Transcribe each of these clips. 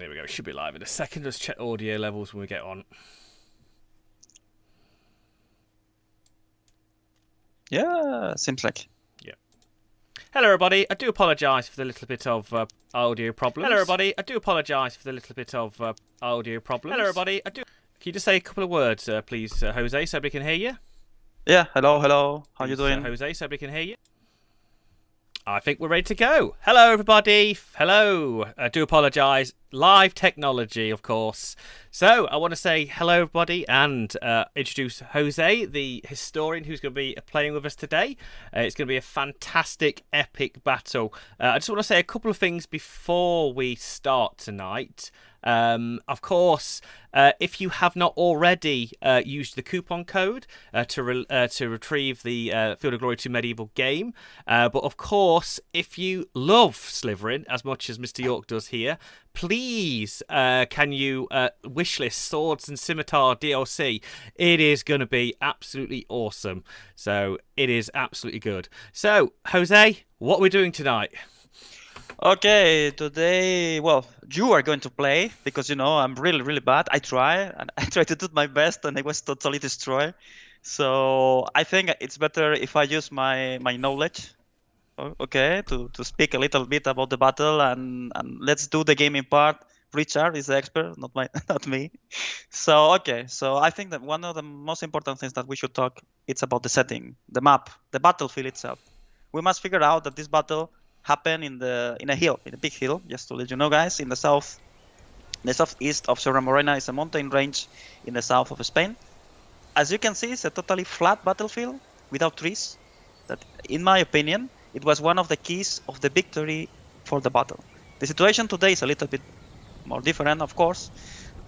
There we go. It should be live in a second. Let's check audio levels when we get on. Yeah, seems like. Yeah. Hello, everybody. I do apologise for the little bit of audio problems. Hello, everybody. I do apologise for the little bit of audio problems. Hello, everybody. Can you just say a couple of words, please, Jose, so we can hear you? Yeah, hello. How you doing? Jose, so we can hear you. I think we're ready to go. Hello, everybody. Hello. I do apologise. Live technology, of course. So I want to say hello, everybody, and introduce Jose, the historian who's going to be playing with us today. It's going to be a fantastic, epic battle. I just want to say a couple of things before we start tonight. Of course, if you have not already used the coupon code to retrieve the Field of Glory 2 Medieval game, but of course, if you love Slytherin as much as Mr. York does here, please can you wishlist Swords and Scimitar DLC. It is going to be absolutely awesome. So it is absolutely good. So, Jose, what are we doing tonight? Okay, today, well, you are going to play because, you know, I'm really bad. I try to do my best and I was totally destroyed. So I think it's better if I use my knowledge, okay, to speak a little bit about the battle and let's do the gaming part. Richard is the expert, not me. So, okay, so I think that one of the most important things that we should talk, it's about the setting, the map, the battlefield itself. We must figure out that this battle happen in a big hill, just to let you know, guys, in the southeast of Sierra Morena is a mountain range in the south of Spain. As you can see, it's a totally flat battlefield without trees. That, in my opinion, it was one of the keys of the victory for the battle. The situation today is a little bit more different, of course,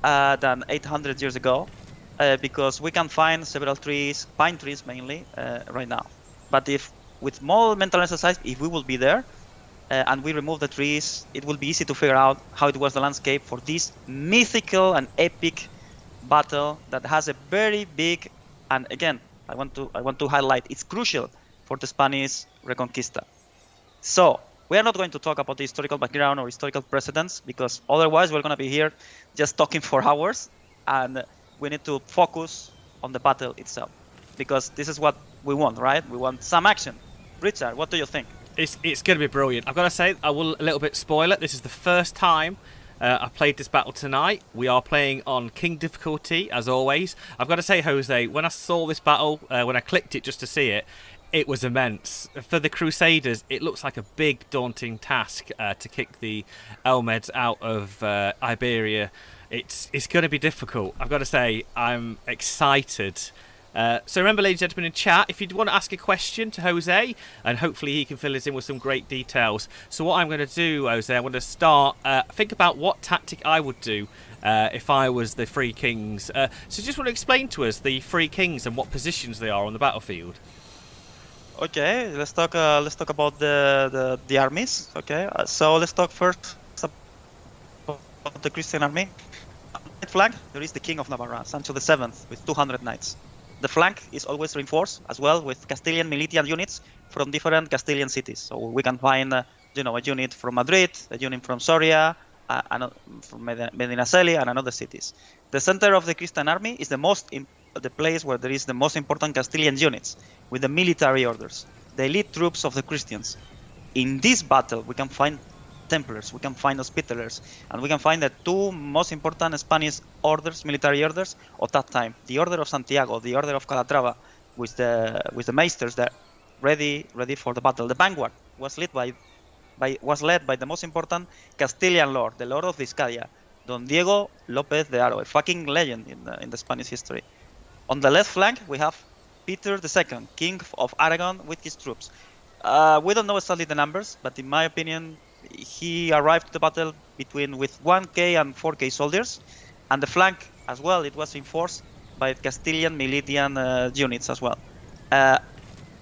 than 800 years ago, because we can find several trees, pine trees mainly, right now. But if with more mental exercise, if we will be there, and we remove the trees, it will be easy to figure out how it was the landscape for this mythical and epic battle that has a very big, and again, I want to highlight, it's crucial for the Spanish Reconquista. So we are not going to talk about the historical background or historical precedents because otherwise we're going to be here just talking for hours, and we need to focus on the battle itself because this is what we want, right? We want some action. Richard, what do you think? It's going to be brilliant. I've got to say, I will a little bit spoil it. This is the first time I've played this battle tonight. We are playing on King difficulty, as always. I've got to say, Jose, when I saw this battle, when I clicked it just to see it, it was immense. For the Crusaders, it looks like a big, daunting task to kick the Almohads out of Iberia. It's going to be difficult. I've got to say, I'm excited. So remember, ladies and gentlemen in chat, if you want to ask a question to Jose, and hopefully he can fill us in with some great details. So what I'm going to do, Jose, I'm going to start, think about what tactic I would do if I was the Three Kings. So just want to explain to us the Three Kings and what positions they are on the battlefield. Okay, let's talk about the armies. Okay, so let's talk first about the Christian army. On the right flank, there is the King of Navarra, Sancho VII, with 200 knights. The flank is always reinforced as well with Castilian militian units from different Castilian cities. So we can find, a unit from Madrid, a unit from Soria, from Medinaceli, and other cities. The center of the Christian army is the place where there is the most important Castilian units with the military orders, the elite troops of the Christians. In this battle, we can find Templars, we can find Hospitallers, and we can find the two most important Spanish orders, military orders of that time: the Order of Santiago, the Order of Calatrava, with the Maesters there, ready for the battle. The vanguard was led by the most important Castilian lord, the Lord of Vizcaya, Don Diego López de Haro, a fucking legend in the Spanish history. On the left flank, we have Peter II, King of Aragon, with his troops. We don't know exactly the numbers, but in my opinion, he arrived to the battle with 1K and 4K soldiers, and the flank as well, it was reinforced by Castilian militian units as well.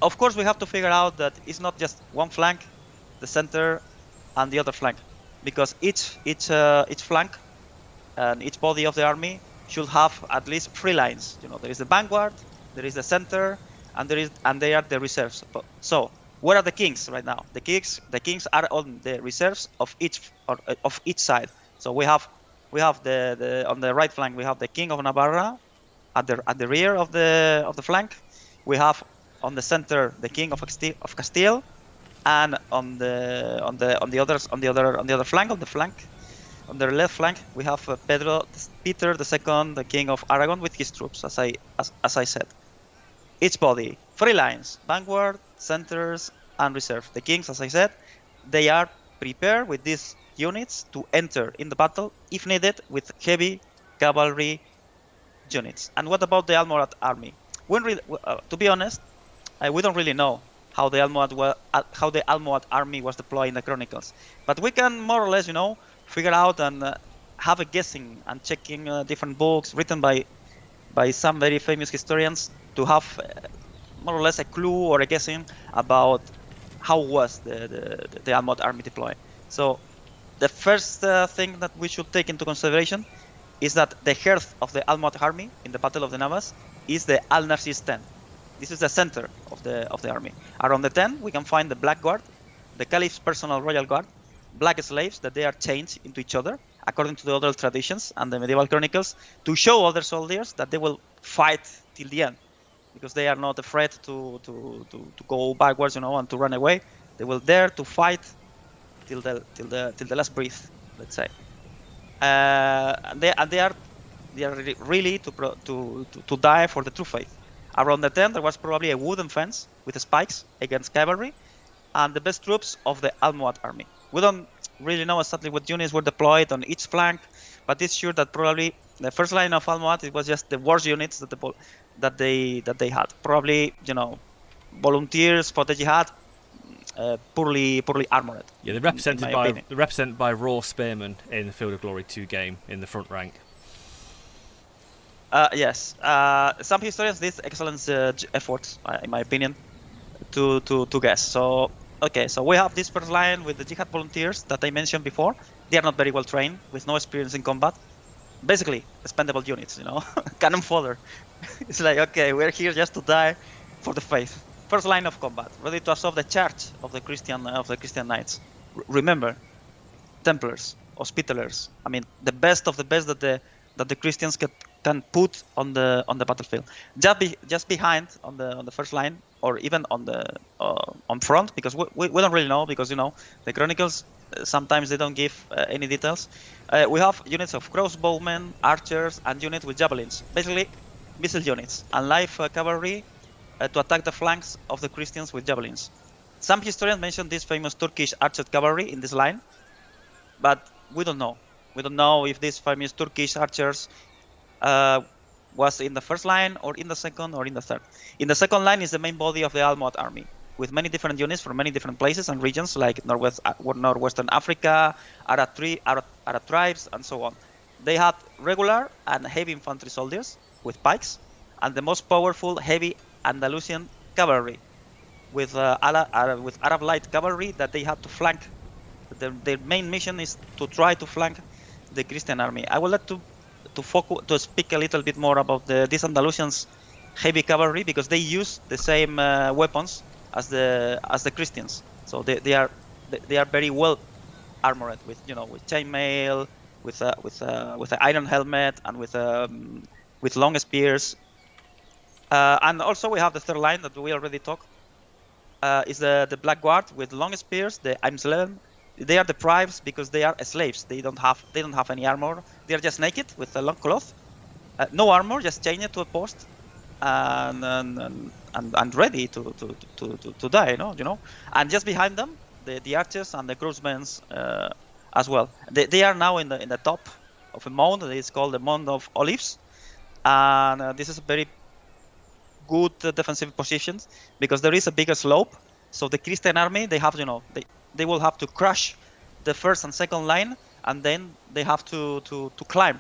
Of course, we have to figure out that it's not just one flank, the center, and the other flank, because each flank and each body of the army should have at least 3 lines. There is the vanguard, there is the center, and they are the reserves. So where are the kings right now? The kings are on the reserves of each side. So we have we have the on the right flank we have the King of Navarra at the rear of the flank. We have on the center the King of Castile, and on the other flank, on the left flank, we have Peter II, the King of Aragon, with his troops, as I said. Each body, 3 lines: vanguard, centers, and reserve. The kings, as I said, they are prepared with these units to enter in the battle if needed with heavy cavalry units. And what about the Almohad army? To be honest, we don't really know how the Almohad army was deployed in the chronicles, but we can more or less, figure out and have a guessing and checking different books written by some very famous historians to have more or less a clue or a guessing about how was the Almohad army deployed. So the first thing that we should take into consideration is that the head of the Almohad army in the Battle of the Navas is the Al-Narsis 10. This is the center of the army. Around the 10, we can find the Black Guard, the Caliph's personal royal guard, black slaves that they are changed into each other according to the oral traditions and the medieval chronicles to show other soldiers that they will fight till the end, because they are not afraid to go backwards, and to run away. They will dare to fight till the last breath, let's say. And they are really to die for the true faith. Around the 10, there was probably a wooden fence with spikes against cavalry, and the best troops of the Almohad army. We don't really know exactly what units were deployed on each flank, but it's sure that probably the first line of Almohad, it was just the worst units that they had. Probably, volunteers for the jihad, poorly armored. Yeah, they're represented by raw spearmen in the Field of Glory 2 game in the front rank. Yes, some historians did excellent efforts, in my opinion, to guess. So okay, so we have this first line with the jihad volunteers that I mentioned before. They are not very well trained, with no experience in combat. Basically, expendable units, cannon fodder. It's like, okay, we're here just to die for the faith. First line of combat, ready to assault the charge of the Christian knights. Remember, Templars, Hospitallers. I mean, the best of the best that the Christians can put on the battlefield. Just behind on the first line, or even on front, because we don't really know, because the chronicles sometimes they don't give any details. We have units of crossbowmen, archers, and units with javelins, basically missile units and light cavalry to attack the flanks of the Christians with javelins. Some historians mention this famous Turkish archer cavalry in this line, but we don't know. We don't know if these famous Turkish archers was in the first line, or in the second, or in the third. In the second line is the main body of the Almohad army, with many different units from many different places and regions, like northwestern Africa, Arab tribes, and so on. They had regular and heavy infantry soldiers with pikes, and the most powerful heavy Andalusian cavalry with Arab light cavalry that they had to flank. Their main mission is to try to flank the Christian army. I would like to speak a little bit more about these Andalusians heavy cavalry, because they use the same weapons as the Christians. So they are very well armored with chainmail, with an iron helmet, and with long spears. And also we have the third line that we already talked. Is the Black Guard with long spears, the Aimsleven. They are deprived because they are slaves. They don't have any armor. They are just naked with a long cloth, no armor, just chained to a post, and ready to die. And just behind them, the archers and the crossmen as well. They are now in the top of a mound. It's called the Mount of Olives, and this is a very good defensive position because there is a bigger slope. So the Christian army, they have they will have to crush the first and second line, and then they have to climb,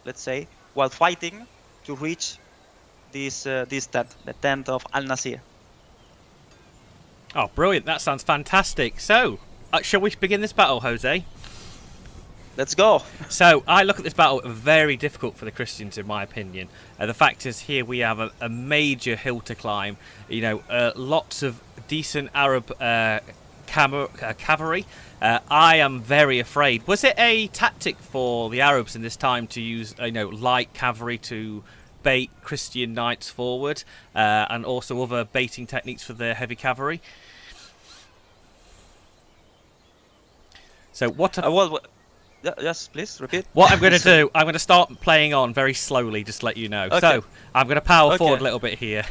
let's say, while fighting to reach this tent, the tent of Al-Nasir. Oh, brilliant. That sounds fantastic. So, shall we begin this battle, Jose? Let's go. So, I look at this battle very difficult for the Christians, in my opinion. The fact is, here we have a major hill to climb. Lots of decent Arab cavalry. I am very afraid. Was it a tactic for the Arabs in this time to use, light cavalry to bait Christian knights forward, and also other baiting techniques for the heavy cavalry? So what? Yes, please repeat. What I'm going to do, I'm going to start playing on very slowly, just to let you know. Okay. So I'm going to power forward a little bit here.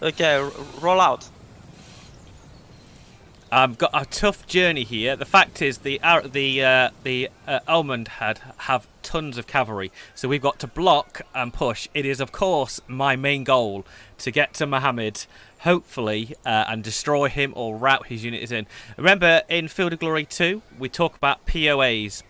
Okay, roll out. I've got a tough journey here. The fact is, the Almohad have tons of cavalry, so we've got to block and push. It is, of course, my main goal to get to Mohammed, hopefully, and destroy him or rout his units in. Remember, in Field of Glory 2, we talk about POAs,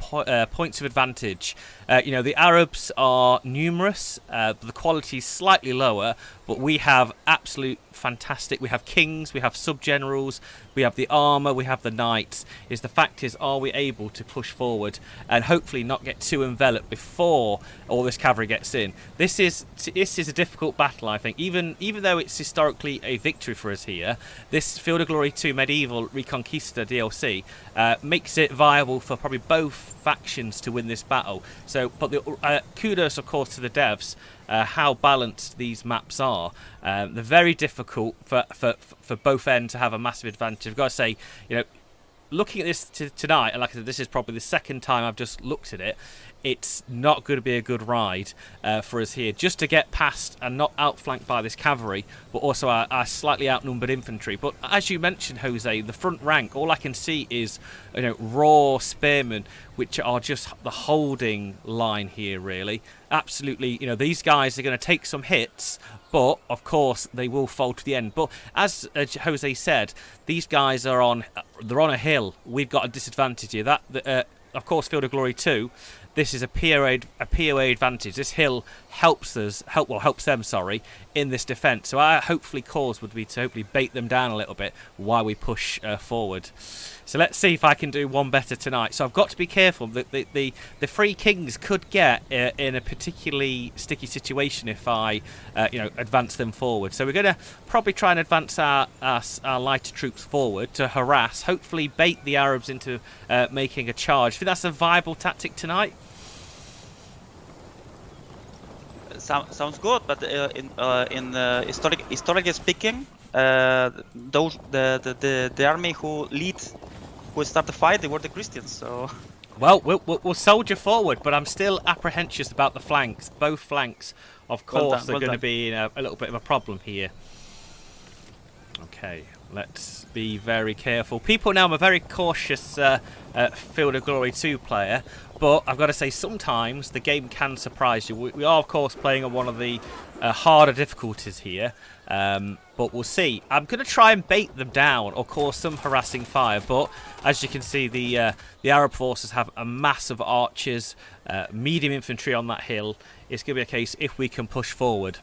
points of advantage. The Arabs are numerous, but the quality is slightly lower, but we have absolute fantastic. We have kings, we have sub-generals, we have the armour, we have the knights. The fact is, are we able to push forward and hopefully not get too enveloped before all this cavalry gets in? This is a difficult battle, I think. Even though it's historically a victory for us here, this Field of Glory 2 Medieval Reconquista DLC makes it viable for probably both factions to win this battle. So, but kudos, of course, to the devs. How balanced these maps are. They're very difficult for both ends to have a massive advantage. I've got to say, looking at this tonight, and like I said, this is probably the second time I've just looked at it. It's not going to be a good ride for us here, just to get past and not outflanked by this cavalry, but also our slightly outnumbered infantry. But as you mentioned, Jose, the front rank, all I can see is raw spearmen, which are just the holding line here, really. Absolutely, these guys are going to take some hits, but of course they will fall to the end. But as Jose said, these guys are on a hill. We've got a disadvantage here. Of course, Field of Glory 2. This is a POA advantage. This hill helps them, in this defence. So our hopefully cause would be to hopefully bait them down a little bit while we push forward. So let's see if I can do one better tonight. So I've got to be careful. The three kings could get in a particularly sticky situation if I advance them forward. So we're going to probably try and advance our lighter troops forward to harass, hopefully bait the Arabs into making a charge. I think that's a viable tactic tonight. Sounds good, but historically speaking, the army who start the fight, they were the Christians. So, well, we'll soldier forward, but I'm still apprehensive about the flanks. Both flanks, of course, are going to be a little bit of a problem here. Okay, let's be very careful. People know I'm a very cautious Field of Glory 2 player, but I've got to say sometimes the game can surprise you. We are, of course, playing on one of the harder difficulties here, but we'll see. I'm going to try and bait them down or cause some harassing fire, but as you can see, the Arab forces have a mass of archers, medium infantry on that hill. It's going to be a case if we can push forward.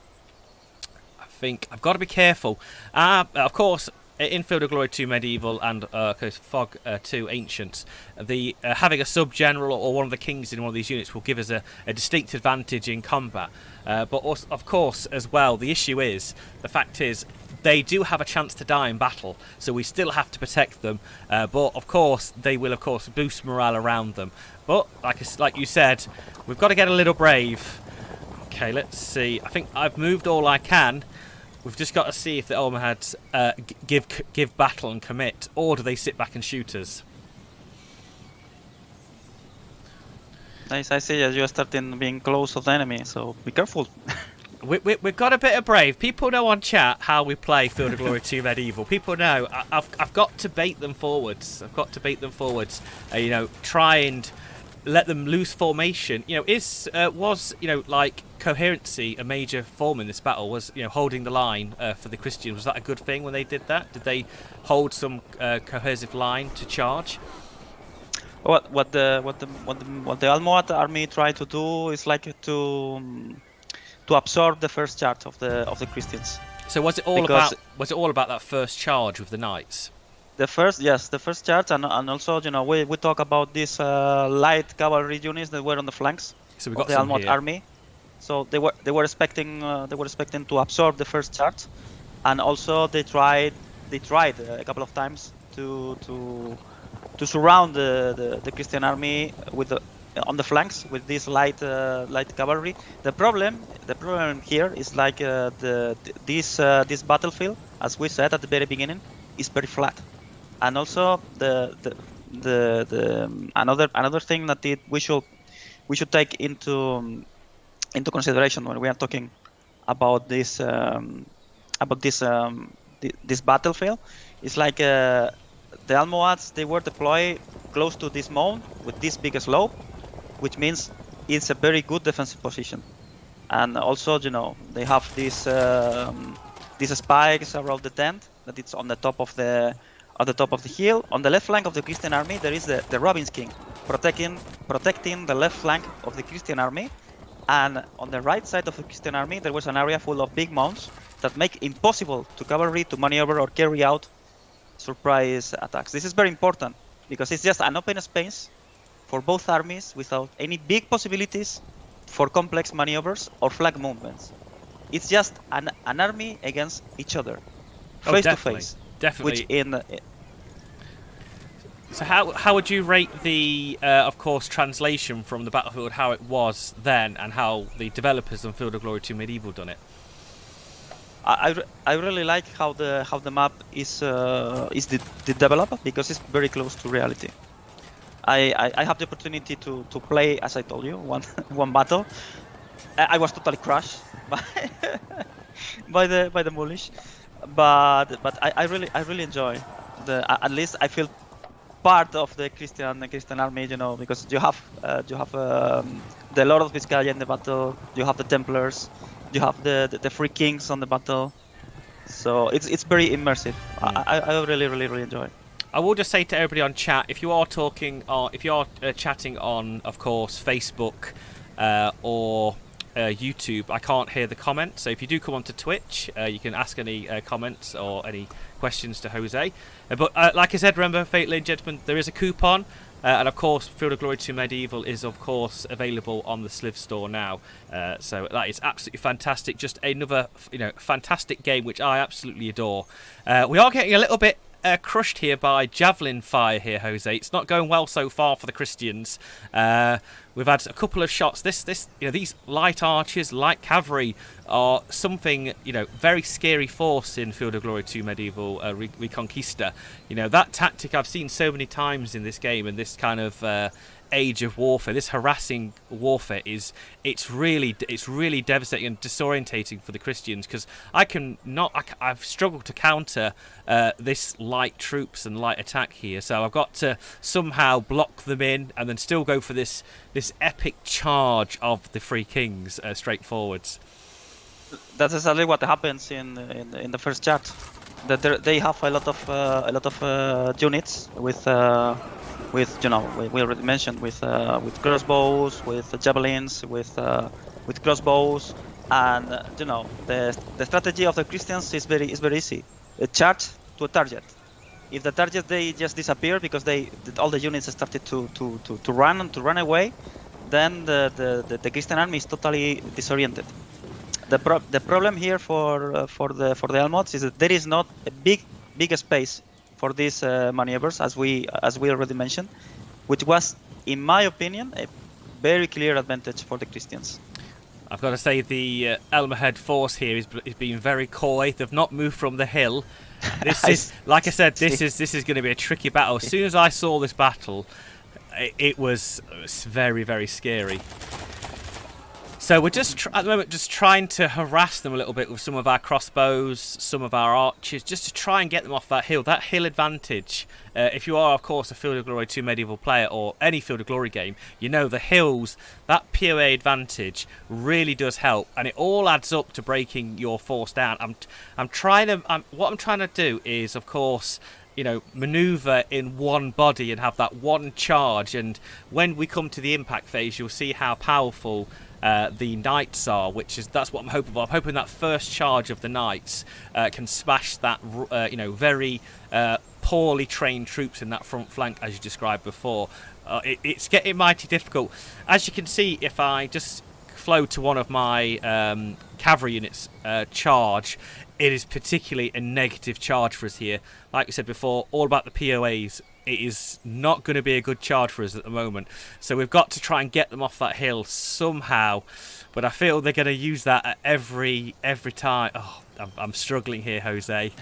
I think I've got to be careful. Of course, in Field of Glory 2 Medieval and Fog 2 Ancients, having a sub-general or one of the kings in one of these units will give us a distinct advantage in combat. But also, of course, as well, the issue is, the fact is, they do have a chance to die in battle, so we still have to protect them. But, of course, they will, of course, boost morale around them. But, like you said, we've got to get a little brave. Okay, let's see. I think I've moved all I can. We've just got to see if the Almohads give battle and commit, or do they sit back and shoot us? Nice, I see you're starting being close to the enemy, so be careful. We've got a bit of brave. People know on chat how we play Field of Glory 2 Medieval. People know I've got to bait them forwards. I've got to bait them forwards. Try and let them lose formation. Was like coherency a major form in this battle? Was holding the line for the Christians? Was that a good thing when they did that? Did they hold some cohesive line to charge? What the Almohad army tried to do is like to absorb the first charge of the Christians. So was it all about that first charge with the knights? The first charge, and also we talk about these light cavalry units that were on the flanks of the Almohad army. So they were expecting to absorb the first charge, and also they tried a couple of times to surround the Christian army with on the flanks with this light cavalry. The problem here is like this battlefield, as we said at the very beginning, is very flat, and also another thing that we should take into consideration when we are talking about this this battlefield is like the Almohads, they were deployed close to this mound with this big slope, which means it's a very good defensive position. And also, they have these spikes around the tent that it's on the top of the hill. On the left flank of the Christian army, there is the Robin's King protecting the left flank of the Christian army. And on the right side of the Christian army, there was an area full of big mounds that make impossible to cavalry to maneuver or carry out surprise attacks. This is very important because it's just an open space for both armies without any big possibilities for complex maneuvers or flank movements. It's just an army against each other, face to face. Definitely. Which So how would you rate the, of course, translation from the Battlefield, how it was then, and how the developers on Field of Glory 2 Medieval done it? I really like how the map is developed because it's very close to reality. I have the opportunity to play, as I told you, one battle. I was totally crushed by the Moorish, but I really enjoy at least I feel part of the Christian army, because you have the Lord of Vizcaya in the battle, you have the Templars, you have the Free Kings on the battle, so it's very immersive. I really enjoy it. I will just say to everybody on chat, if you are talking, or if you are chatting on, of course, Facebook or YouTube, I can't hear the comments. So if you do come onto Twitch, you can ask any comments or any questions to Jose. But like I said, remember, ladies and gentlemen, there is a coupon. And of course, Field of Glory 2 Medieval is of course available on the Sliv store now. So that is absolutely fantastic. Just another, fantastic game which I absolutely adore. We are getting a little bit crushed here by javelin fire here, Jose. It's not going well so far for the Christians. We've had a couple of shots. These light archers, light cavalry are something, very scary force in Field of Glory 2 Medieval Reconquista. That tactic I've seen so many times in this game, and this kind of age of warfare, this harassing warfare it's really devastating and disorientating for the Christians, because I've struggled to counter this light troops and light attack here, so I've got to somehow block them in and then still go for this epic charge of the Free Kings straight forwards. That's exactly what happens in the first chat. That they have a lot of units with we already mentioned with crossbows, with javelins, with crossbows, and the strategy of the Christians is very easy. A charge to a target. If the target they just disappear because all the units started to run away, then the Christian army is totally disoriented. The problem here for the Almohads is that there is not a big space for these maneuvers, as we already mentioned, which was, in my opinion, a very clear advantage for the Christians. I've got to say the Almohad force here is being very coy. They've not moved from the hill. This is, like I said, this is going to be a tricky battle. As soon as I saw this battle, it was very, very scary. So we're just at the moment just trying to harass them a little bit with some of our crossbows, some of our archers, just to try and get them off that hill. That hill advantage, if you are, of course, a Field of Glory 2 Medieval player or any Field of Glory game, the hills, that PoE advantage really does help, and it all adds up to breaking your force down. What I'm trying to do is, of course, maneuver in one body and have that one charge, and when we come to the impact phase, you'll see how powerful the knights are, that's what I'm hoping for. I'm hoping that first charge of the knights can smash that very poorly trained troops in that front flank, as you described before. It's getting mighty difficult. As you can see, if I just flow to one of my cavalry units charge, it is particularly a negative charge for us here. Like we said before, all about the POAs. It is not going to be a good charge for us at the moment. So we've got to try and get them off that hill somehow. But I feel they're going to use that at every time. Oh, I'm struggling here, Jose.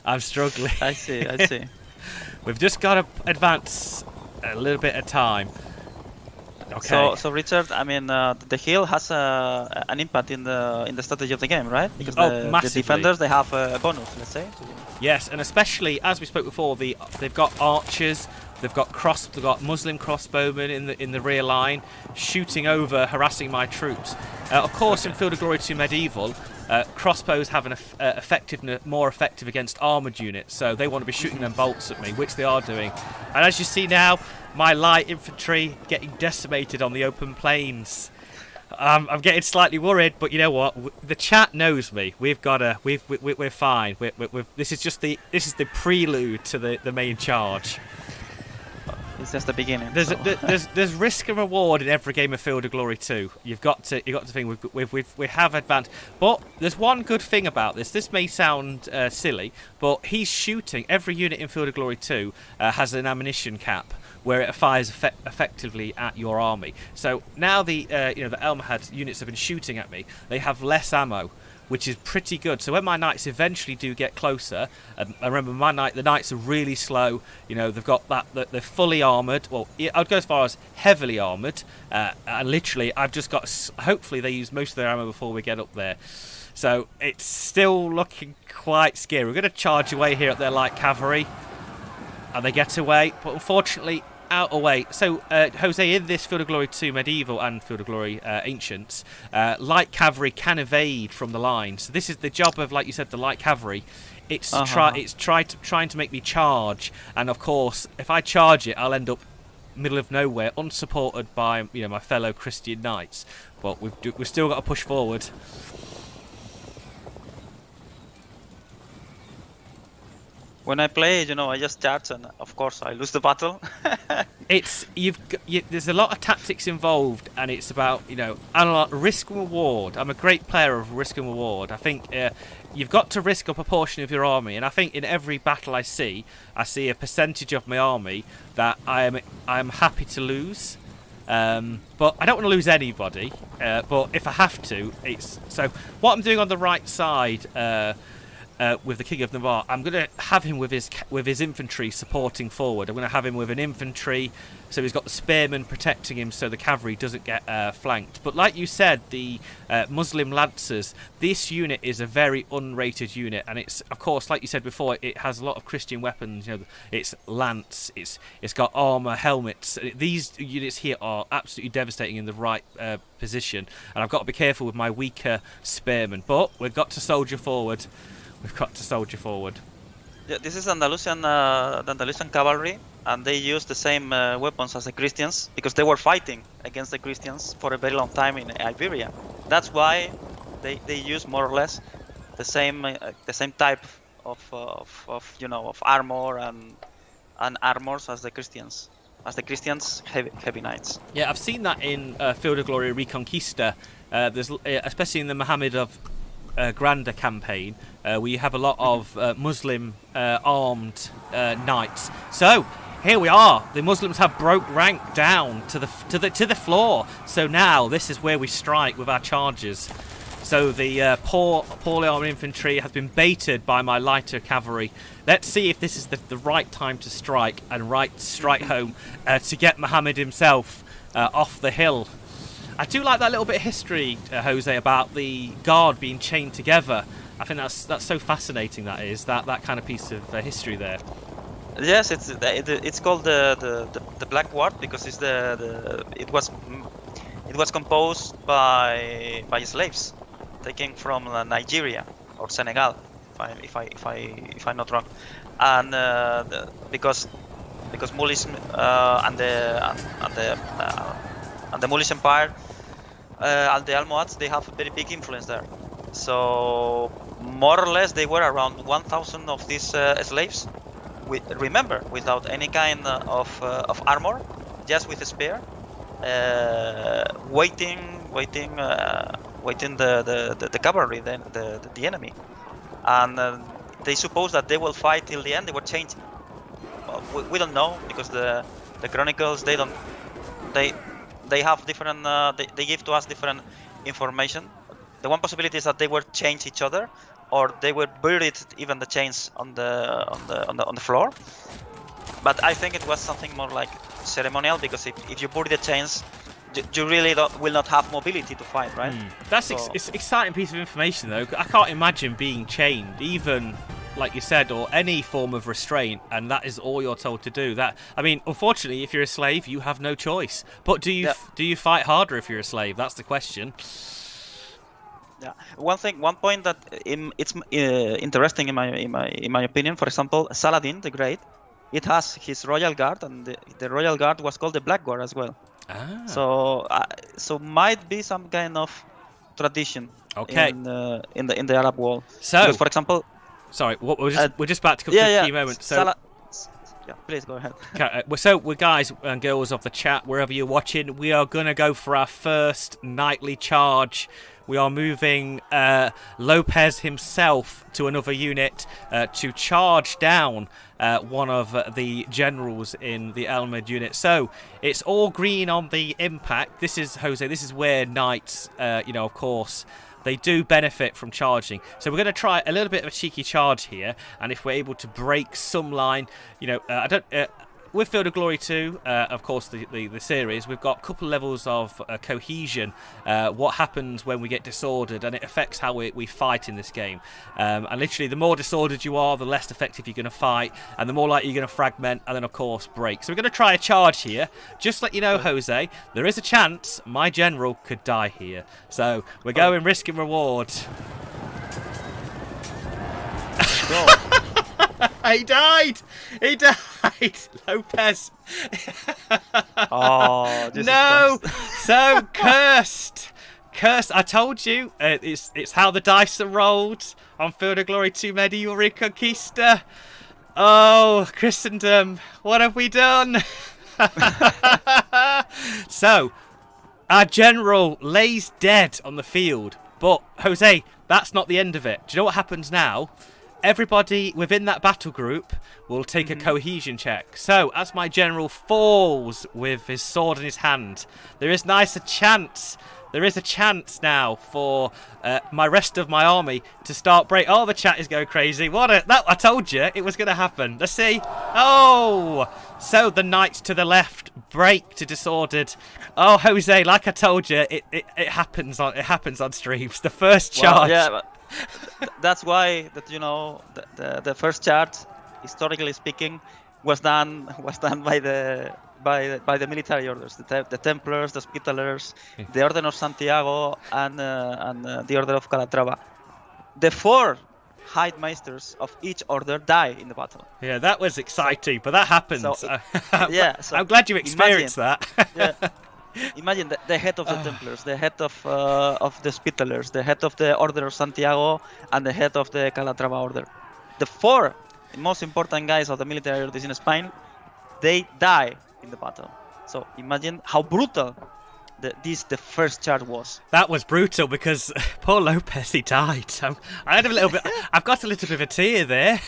I'm struggling. I see. We've just got to advance a little bit at a time. Okay. So Richard, I mean, the hill has an impact in the strategy of the game, right? Because the defenders, they have a bonus, let's say. Yes, and especially as we spoke before, they've got archers, they've got Muslim crossbowmen in the rear line, shooting over, harassing my troops. Of course, in Field of Glory 2 Medieval, crossbows have more effective against armoured units, so they want to be shooting them bolts at me, which they are doing. And as you see now, my light infantry getting decimated on the open plains. I'm getting slightly worried, but you know what? The chat knows me. We're fine. This is the prelude to the main charge. It's just the beginning. There's risk and reward in every game of Field of Glory 2. You've got to think we have advanced. But there's one good thing about this. This may sound silly, but he's shooting. Every unit in Field of Glory 2 has an ammunition cap, where it fires effectively at your army. So now the Almohad units have been shooting at me. They have less ammo, which is pretty good. So when my knights eventually do get closer, I remember the knights are really slow. They've got they're fully armoured. Well, I'd go as far as heavily armoured. And literally, I've just got. Hopefully, they use most of their ammo before we get up there. So it's still looking quite scary. We're going to charge away here at their light cavalry, and they get away. But unfortunately, out away. So Jose, in this Field of Glory 2 Medieval and Field of Glory Ancients, light cavalry can evade from the line. So this is the job of, like you said, the light cavalry. It's trying to make me charge, and of course, if I charge it, I'll end up middle of nowhere, unsupported by my fellow Christian knights. But we've still got to push forward. When I play, I just charge, and of course I lose the battle. There's a lot of tactics involved, and it's about risk and reward. I'm a great player of risk and reward. I think you've got to risk a proportion of your army, and I think in every battle I see a percentage of my army that I'm happy to lose. But I don't want to lose anybody. But if I have to, so what I'm doing on the right side. With the King of Navarre, I'm going to have him with his infantry supporting forward. I'm going to have him with an infantry, so he's got the spearmen protecting him, so the cavalry doesn't get flanked. But like you said, the Muslim lancers, this unit is a very unrated unit, and it's, of course, like you said before, it has a lot of Christian weapons. It's lance, it's got armor, helmets. These units here are absolutely devastating in the right position, and I've got to be careful with my weaker spearmen. But we've got to soldier forward. Yeah, this is Andalusian cavalry, and they use the same weapons as the Christians because they were fighting against the Christians for a very long time in Iberia. That's why they use more or less the same type of armor and armors as the Christians. Heavy knights. Yeah, I've seen that in Field of Glory Reconquista. There's especially in the Muhammad of Granda campaign, we have a lot of Muslim armed knights. So here we are. The Muslims have broke rank down to the floor. So now this is where we strike with our charges. So the poorly armed infantry has been baited by my lighter cavalry. Let's see if this is the right time to strike home to get Muhammad himself off the hill. I do like that little bit of history, Jose, about the guard being chained together. I think that's so fascinating. That kind of piece of history there. Yes, it's called the Black Guard because it was composed by slaves taken from Nigeria or Senegal, if I'm not wrong, and because Moorish and the Moorish Empire. And the Almohads, they have a very big influence there. So more or less they were around 1,000 of these slaves. Remember, without any kind of armor, just with a spear, waiting the cavalry, the enemy. and they suppose that they will fight till the end. They will change. Well, we don't know, because the chronicles, they have different. They give to us different information. The one possibility is that they will change each other, or they will bury even the chains on the floor. But I think it was something more like ceremonial, because if you bury the chains, you really will not have mobility to fight, right? That's it's an exciting piece of information, though. I can't imagine being chained, even like you said, or any form of restraint, and that is all you're told to do. That, I mean, unfortunately, if you're a slave, you have no choice. But do you fight harder if you're a slave? That's the question. Yeah. One point that it's interesting in my opinion. For example, Saladin the Great, it has his royal guard, and the royal guard was called the Black Guard as well. Ah. So might be some kind of tradition. Okay. In the Arab world. So, because, for example, sorry, we're just about to come to a key moment. So. Yeah, please go ahead. So, we're guys and girls of the chat, wherever you're watching, we are going to go for our first nightly charge. We are moving Lopez himself to another unit to charge down one of the generals in the Almohad unit. So, it's all green on the impact. This is, Jose, this is where knights, of course, they do benefit from charging. So we're going to try a little bit of a cheeky charge here, and if we're able to break some line, with Field of Glory 2, of course, the series, we've got a couple of levels of cohesion, what happens when we get disordered, and it affects how we fight in this game. And literally, the more disordered you are, the less effective you're going to fight, and the more likely you're going to fragment, and then, of course, break. So we're going to try a charge here. Just let you know, Jose, there is a chance my general could die here. So we're going risk and reward. Go. He died! He died! Lopez! Oh, no! So cursed! Cursed! I told you, it's how the dice are rolled on Field of Glory 2 Medieval Reconquista. Oh, Christendom, what have we done? So, our general lays dead on the field. But, Jose, that's not the end of it. Do you know what happens now? Everybody within that battle group will take a cohesion check. So, as my general falls with his sword in his hand, there is a chance now for my rest of my army to start break. Oh, the chat is going crazy. I told you it was going to happen. Let's see. Oh, so the knights to the left break to disordered. Oh, Jose, like I told you, it happens on streams. The first charge. Well, yeah, but that's why the first charge, historically speaking, was done by the military orders, the Templars, the Hospitallers, the Order of Santiago, and the Order of Calatrava. The 4 Heidmeisters of each order die in the battle. Yeah, that was exciting, but that happens. So I'm glad you experienced that. Yeah. Imagine the head of the Templars, the head of the Hospitallers, the head of the Order of Santiago, and the head of the Calatrava order. The 4 most important guys of the military orders in Spain, they die in the battle. So imagine how brutal the first charge was. That was brutal because poor Lopez, he died. I had a little bit. I've got a little bit of a tear there.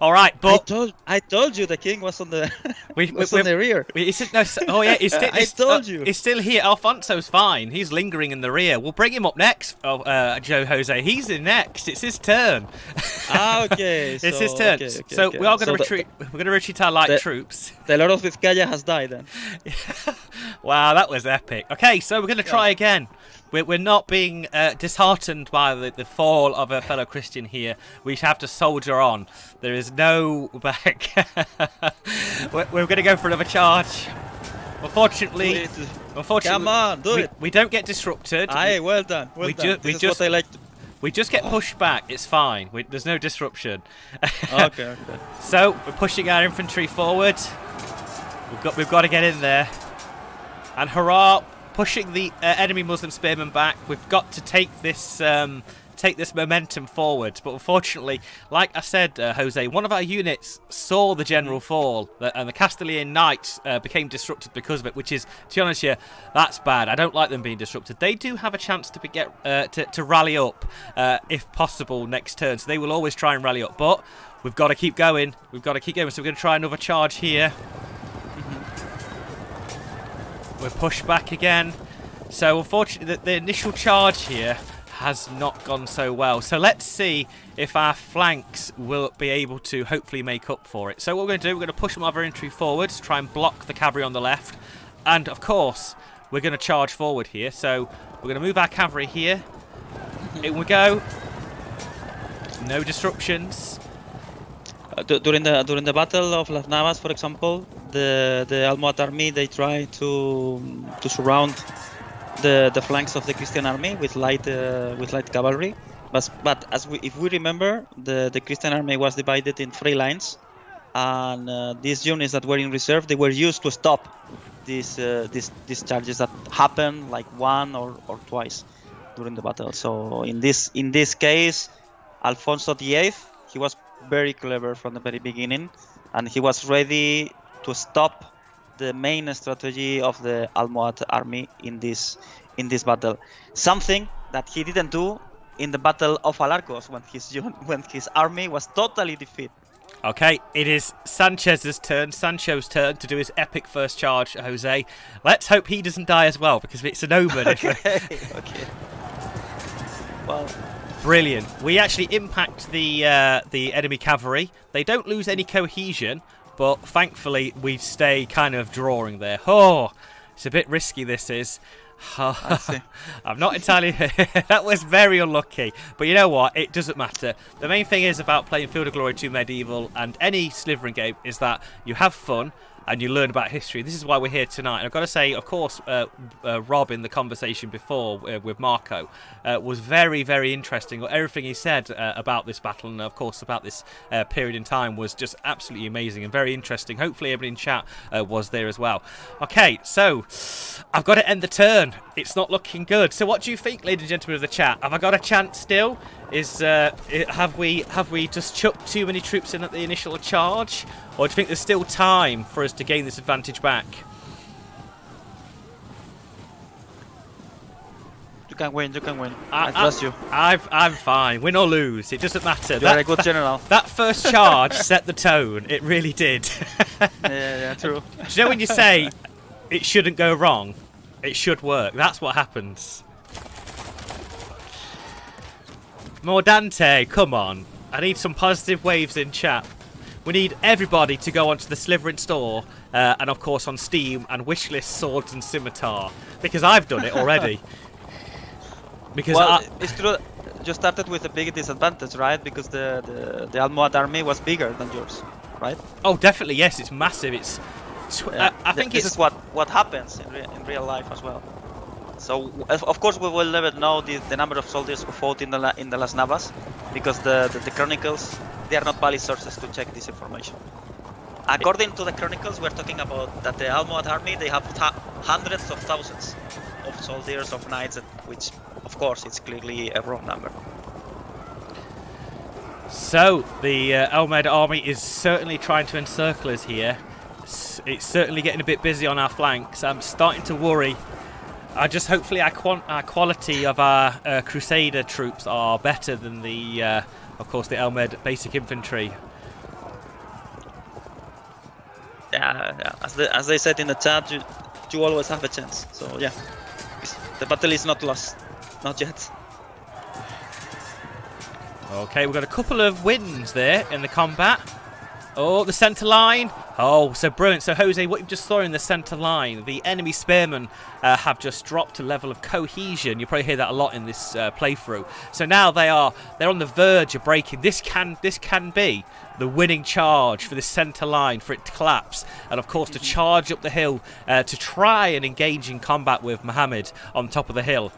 All right, but I told you the king was on the on the rear. He's told you. He's still here. Alfonso's fine. He's lingering in the rear. We'll bring him up next. Joe Jose. He's in next. It's his turn. Okay. It's his turn. Okay. So we are going to retreat. We're going to retreat our light troops. The Lord of Vizcaya has died then. Wow, that was epic. Okay, so we're going to try again. We're not being disheartened by the fall of a fellow Christian here. We have to soldier on. There is no back. We're going to go for another charge. Unfortunately, come on, do it. We don't get disrupted. Aye, well done. This is what I like to... We just get pushed back. It's fine. There's no disruption. Okay. So we're pushing our infantry forward. We've got to get in there. And hurrah! Pushing the enemy Muslim spearmen back. We've got to take this take this momentum forward. But unfortunately, like I said, Jose, one of our units saw the general fall, and the Castilian Knights became disrupted because of it, which is, to be honest here, that's bad. I don't like them being disrupted. They do have a chance to rally up if possible next turn, so they will always try and rally up. But we've got to keep going. We've got to keep going. So we're going to try another charge here. We're pushed back again. So unfortunately, the initial charge here has not gone so well. So let's see if our flanks will be able to hopefully make up for it. So what we're going to do, we're going to push some of our infantry forwards, try and block the cavalry on the left. And of course, we're going to charge forward here. So we're going to move our cavalry here. In we go. No disruptions. During the battle of Las Navas, for example, the Almohad army, they try to surround the flanks of the Christian army with light cavalry. But if we remember, the Christian army was divided in 3 lines, and these units that were in reserve, they were used to stop these charges that happen like one or twice during the battle. So in this case, Alfonso VIII, he was very clever from the very beginning, and he was ready to stop the main strategy of the Almohad army in this battle. Something that he didn't do in the battle of Alarcos when his army was totally defeated. Okay, it is Sancho's turn to do his epic first charge, Jose. Let's hope he doesn't die as well, because it's an omen. Okay. Well, brilliant. We actually impact the enemy cavalry. They don't lose any cohesion, but thankfully we stay kind of drawing there. Oh, it's a bit risky, this is. I see. I'm not entirely... That was very unlucky. But you know what? It doesn't matter. The main thing is about playing Field of Glory 2 Medieval and any slivering game is that you have fun and you learn about history. This is why we're here tonight. And I've got to say, of course, Rob in the conversation before with Marco was very, very interesting. Everything he said about this battle and, of course, about this period in time was just absolutely amazing and very interesting. Hopefully everybody in chat was there as well. Okay, so I've got to end the turn. It's not looking good. So what do you think, ladies and gentlemen of the chat? Have I got a chance still? Have we just chucked too many troops in at the initial charge? Or do you think there's still time for us to gain this advantage back? You can win. I trust you. I'm fine. Win or lose, it doesn't matter. You're a good general. That first charge set the tone. It really did. Yeah, true. Do you know when you say it shouldn't go wrong, it should work? That's what happens. Mordante, come on. I need some positive waves in chat. We need everybody to go onto the Sliverin store and, of course, on Steam and wishlist Swords and Scimitar. Because I've done it already. Because it's true. You started with a big disadvantage, right? Because the Almohad army was bigger than yours, right? Oh, definitely, yes. It's massive. I think this is what happens in real life as well. So, of course, we will never know the number of soldiers who fought in the Las Navas, because the chronicles, they are not valid sources to check this information. According to the chronicles, we're talking about that the Almohad army, they have hundreds of thousands of soldiers, of knights, which, of course, it's clearly a wrong number. So, the Almohad army is certainly trying to encircle us here. It's certainly getting a bit busy on our flanks. I'm starting to worry. Hopefully our quality of our Crusader troops are better than of course, the Almohad basic infantry. Yeah. As they said in the chat, you always have a chance. So yeah, the battle is not lost, not yet. Okay, we've got a couple of wins there in the combat. Oh, the centre line. Oh, so brilliant. So, Jose, what you just saw in the centre line, the enemy spearmen have just dropped a level of cohesion. You probably hear that a lot in this playthrough. So now they're on the verge of breaking. This can be the winning charge for this centre line, for it to collapse. And, of course, to charge up the hill to try and engage in combat with Mohammed on top of the hill.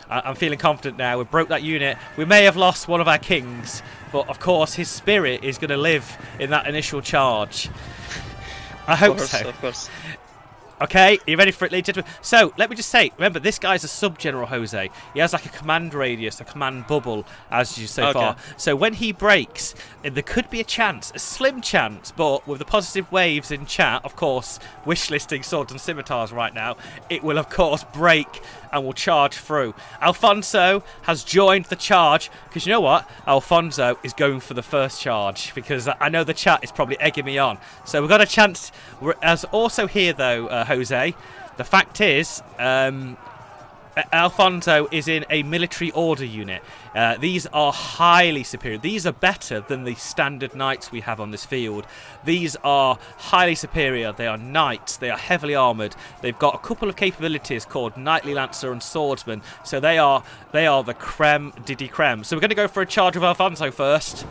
I'm feeling confident now. We broke that unit. We may have lost one of our kings, but of course his spirit is going to live in that initial charge. I hope so. Of course. Okay, are you ready for it, ladies and gentlemen? So, let me just say, remember, this guy's a sub-general, Jose. He has like a command radius, a command bubble, as you so far. So when he breaks, there could be a chance, a slim chance, but with the positive waves in chat, of course, wishlisting swords and scimitars right now, it will, of course, break and will charge through. Alfonso has joined the charge, because you know what? Alfonso is going for the first charge, because I know the chat is probably egging me on. So we've got a chance. As also here, though, Jose, the fact is, Alfonso is in a military order unit. These are highly superior. These are better than the standard knights we have on this field. These are highly superior. They are knights. They are heavily armoured. They've got a couple of capabilities called knightly lancer and swordsman. So they are the creme de creme. So we're going to go for a charge of Alfonso first.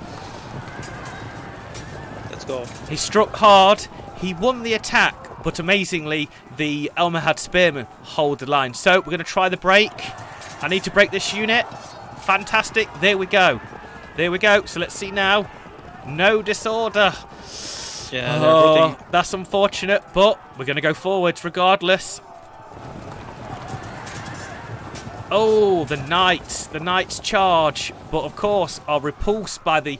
Let's go. He struck hard. He won the attack. But amazingly, the Almohad spearmen hold the line. So we're going to try the break. I need to break this unit. Fantastic. There we go. There we go. So let's see now. No disorder. Yeah, that's unfortunate, but we're going to go forwards regardless. Oh, the knights charge, but of course are repulsed by the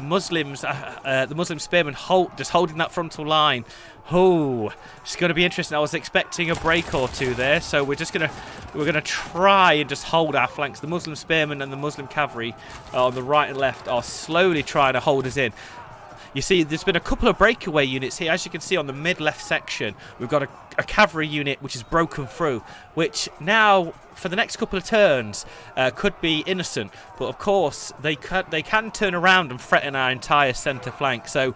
Muslims, the Muslim spearmen just holding that frontal line. Oh, it's going to be interesting. I was expecting a break or two there, so we're gonna try and just hold our flanks. The Muslim spearmen and the Muslim cavalry on the right and left are slowly trying to hold us in. You see, there's been a couple of breakaway units here. As you can see on the mid-left section, we've got a cavalry unit which is broken through, which now, for the next couple of turns, could be innocent. But of course, they can turn around and threaten our entire centre flank. So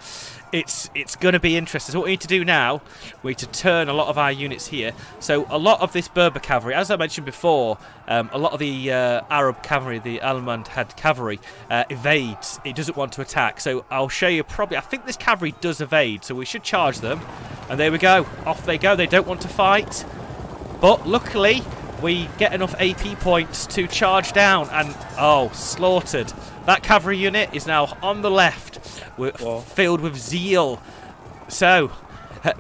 it's going to be interesting. So what we need to do now, we need to turn a lot of our units here. So a lot of this Berber cavalry, as I mentioned before, a lot of the Arab cavalry, the Almohad cavalry, evades. It doesn't want to attack. So I'll show you probably. I think this cavalry does evade, so we should charge them. And there we go. Off they go. They don't want to fight. But luckily, we get enough AP points to charge down. And, slaughtered. That cavalry unit is now on the left. We're filled with zeal. So,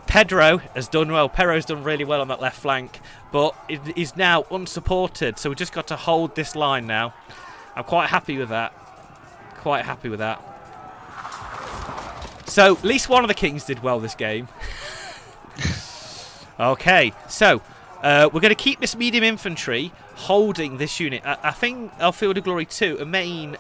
Pedro has done well. Pedro's done really well on that left flank. But it is now unsupported. So we've just got to hold this line now. I'm quite happy with that. Quite happy with that. So, at least one of the kings did well this game. Okay, so we're going to keep this medium infantry holding this unit. I think our Field of Glory 2, a main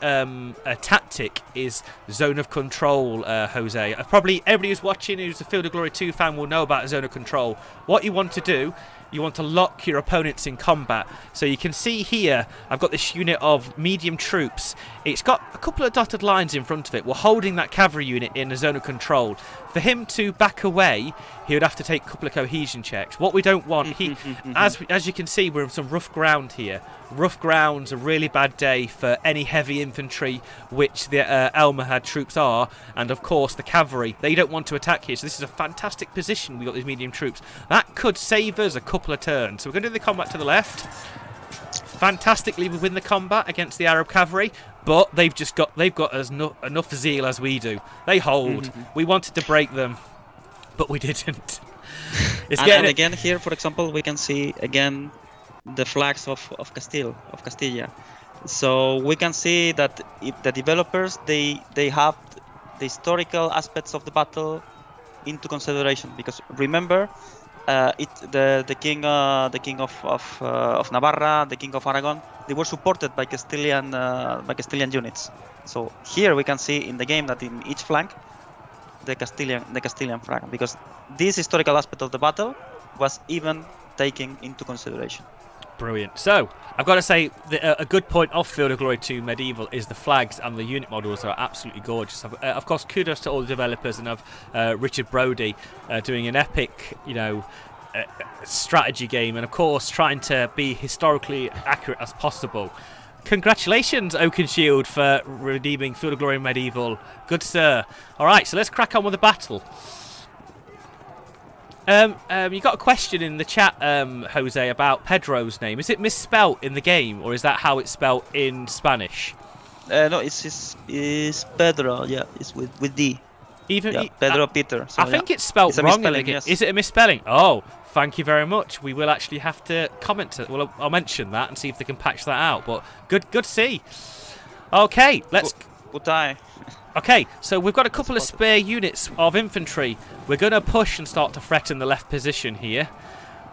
tactic is zone of control, Jose. Probably everybody who's watching who's a Field of Glory 2 fan will know about zone of control. What you want to do, you want to lock your opponents in combat. So you can see here, I've got this unit of medium troops. It's got a couple of dotted lines in front of it. We're holding that cavalry unit in a zone of control. For him to back away, he would have to take a couple of cohesion checks. What we don't want, as you can see, we're in some rough ground here. Rough ground's a really bad day for any heavy infantry, which the Almohad troops are, and of course the cavalry. They don't want to attack here, so this is a fantastic position. We've got these medium troops. That could save us a couple of turns. So we're going to do the combat to the left. Fantastically, we win the combat against the Arab cavalry, but they've got as enough zeal as we do. They hold. We wanted to break them, but we didn't. And again here, for example, we can see again the flags of Castilla. So we can see that the developers they have the historical aspects of the battle into consideration, because remember, the king of Navarra, the king of Aragon, they were supported by Castilian units. So here we can see in the game that in each flank the Castilian flag, because this historical aspect of the battle was even taken into consideration. Brilliant. So, I've got to say, a good point of Field of Glory 2 Medieval is the flags and the unit models are absolutely gorgeous. Of course, kudos to all the developers and of Richard Brody doing an epic, strategy game, and of course trying to be historically accurate as possible. Congratulations, Oakenshield, for redeeming Field of Glory Medieval. Good sir. Alright, so let's crack on with the battle. You got a question in the chat, Jose, about Pedro's name. Is it misspelt in the game, or is that how it's spelt in Spanish? No, it's Pedro. Yeah, it's with D. Pedro Peter. So, I think it's spelt wrong in the game. Yes. Is it a misspelling? Oh, Thank you very much. We will actually have to comment. Well, I'll mention that and see if they can patch that out. But good to see. Okay, let's. Good eye. Okay, so we've got a couple of spare units of infantry. We're going to push and start to threaten the left position here.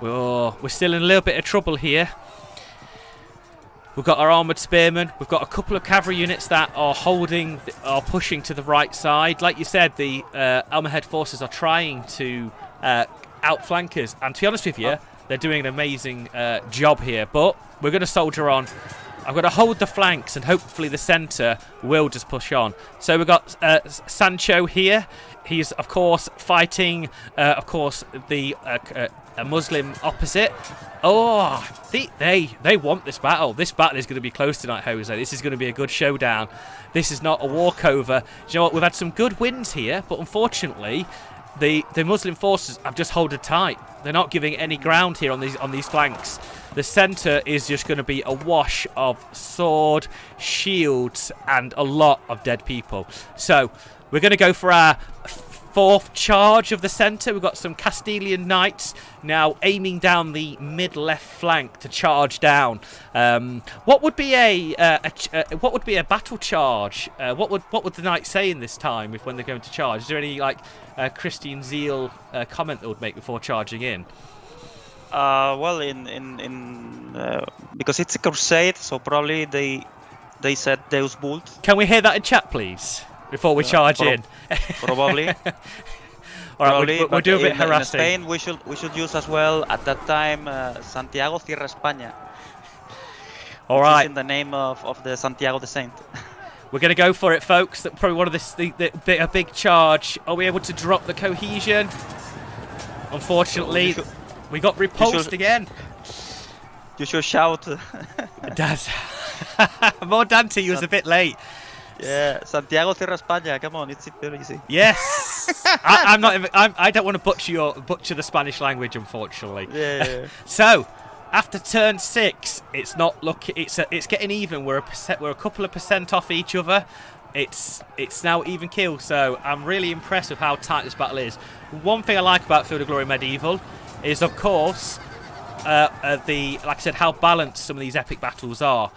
We're still in a little bit of trouble here. We've got our armoured spearmen. We've got a couple of cavalry units that are pushing to the right side. Like you said, the Almohad forces are trying to outflank us. And to be honest with you, they're doing an amazing job here. But we're going to soldier on. I've got to hold the flanks, and hopefully the centre will just push on. So we've got Sancho here. He's, of course, fighting, the Muslim opposite. Oh, they want this battle. This battle is going to be close tonight, Jose. This is going to be a good showdown. This is not a walkover. Do you know what? We've had some good wins here, but unfortunately, the Muslim forces have just held it tight. They're not giving any ground here on these flanks. The centre is just going to be a wash of sword, shields, and a lot of dead people. So we're going to go for our fourth charge of the centre. We've got some Castilian knights now aiming down the mid-left flank to charge down. What would be a battle charge? What would the knights say in this time when they're going to charge? Is there any Christian zeal comment they would make before charging in? Well, because it's a crusade, so probably they said Deus Vult. Can we hear that in chat, please, before we charge in? Probably. All right, we'll do a bit harassing. In Spain, we should use as well at that time Santiago Cierra España. All right. In the name of the Santiago the Saint. We're going to go for it, folks. Probably one of a big charge. Are we able to drop the cohesion? Unfortunately, we got repulsed again. You should shout. It does. More Dante, he was a bit late. Yeah, Santiago Cierra España. Come on, it's very easy. Yes. I don't want to butcher the Spanish language, unfortunately. Yeah. So, after turn 6, it's not looking. It's getting even. We're a couple of percent off each other. It's now even kill. So I'm really impressed with how tight this battle is. One thing I like about Field of Glory Medieval is, of course, like I said, how balanced some of these epic battles are.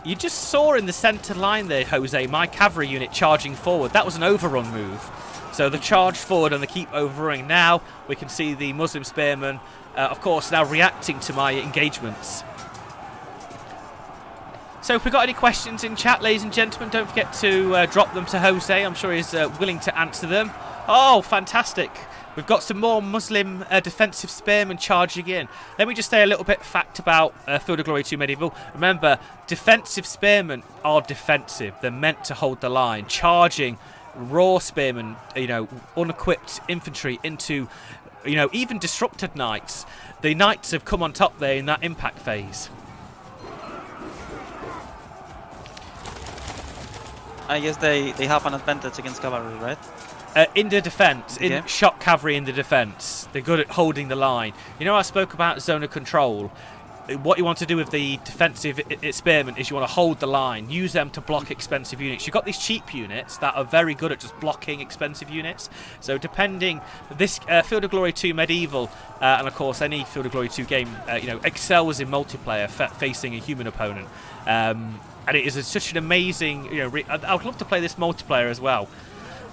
You just saw in the centre line there, Jose, my cavalry unit charging forward. That was an overrun move. So the charge forward and they keep overrunning. Now we can see the Muslim spearmen, of course, now reacting to my engagements. So if we've got any questions in chat, ladies and gentlemen, don't forget to drop them to Jose. I'm sure he's willing to answer them. Oh, fantastic. We've got some more Muslim defensive spearmen charging in. Let me just say a little bit of fact about Field of Glory 2 Medieval. Remember, defensive spearmen are defensive. They're meant to hold the line. Charging raw spearmen, unequipped infantry into, even disrupted knights. The knights have come on top there in that impact phase. I guess they have an advantage against cavalry, right? In the defence, okay. in shock cavalry in the defence, they're good at holding the line. I spoke about zone of control. What you want to do with the defensive spearmen is you want to hold the line, use them to block expensive units. You've got these cheap units that are very good at just blocking expensive units. So depending, this Field of Glory 2 Medieval, and of course any Field of Glory 2 game, excels in multiplayer facing a human opponent. And it is such an amazing, I would love to play this multiplayer as well.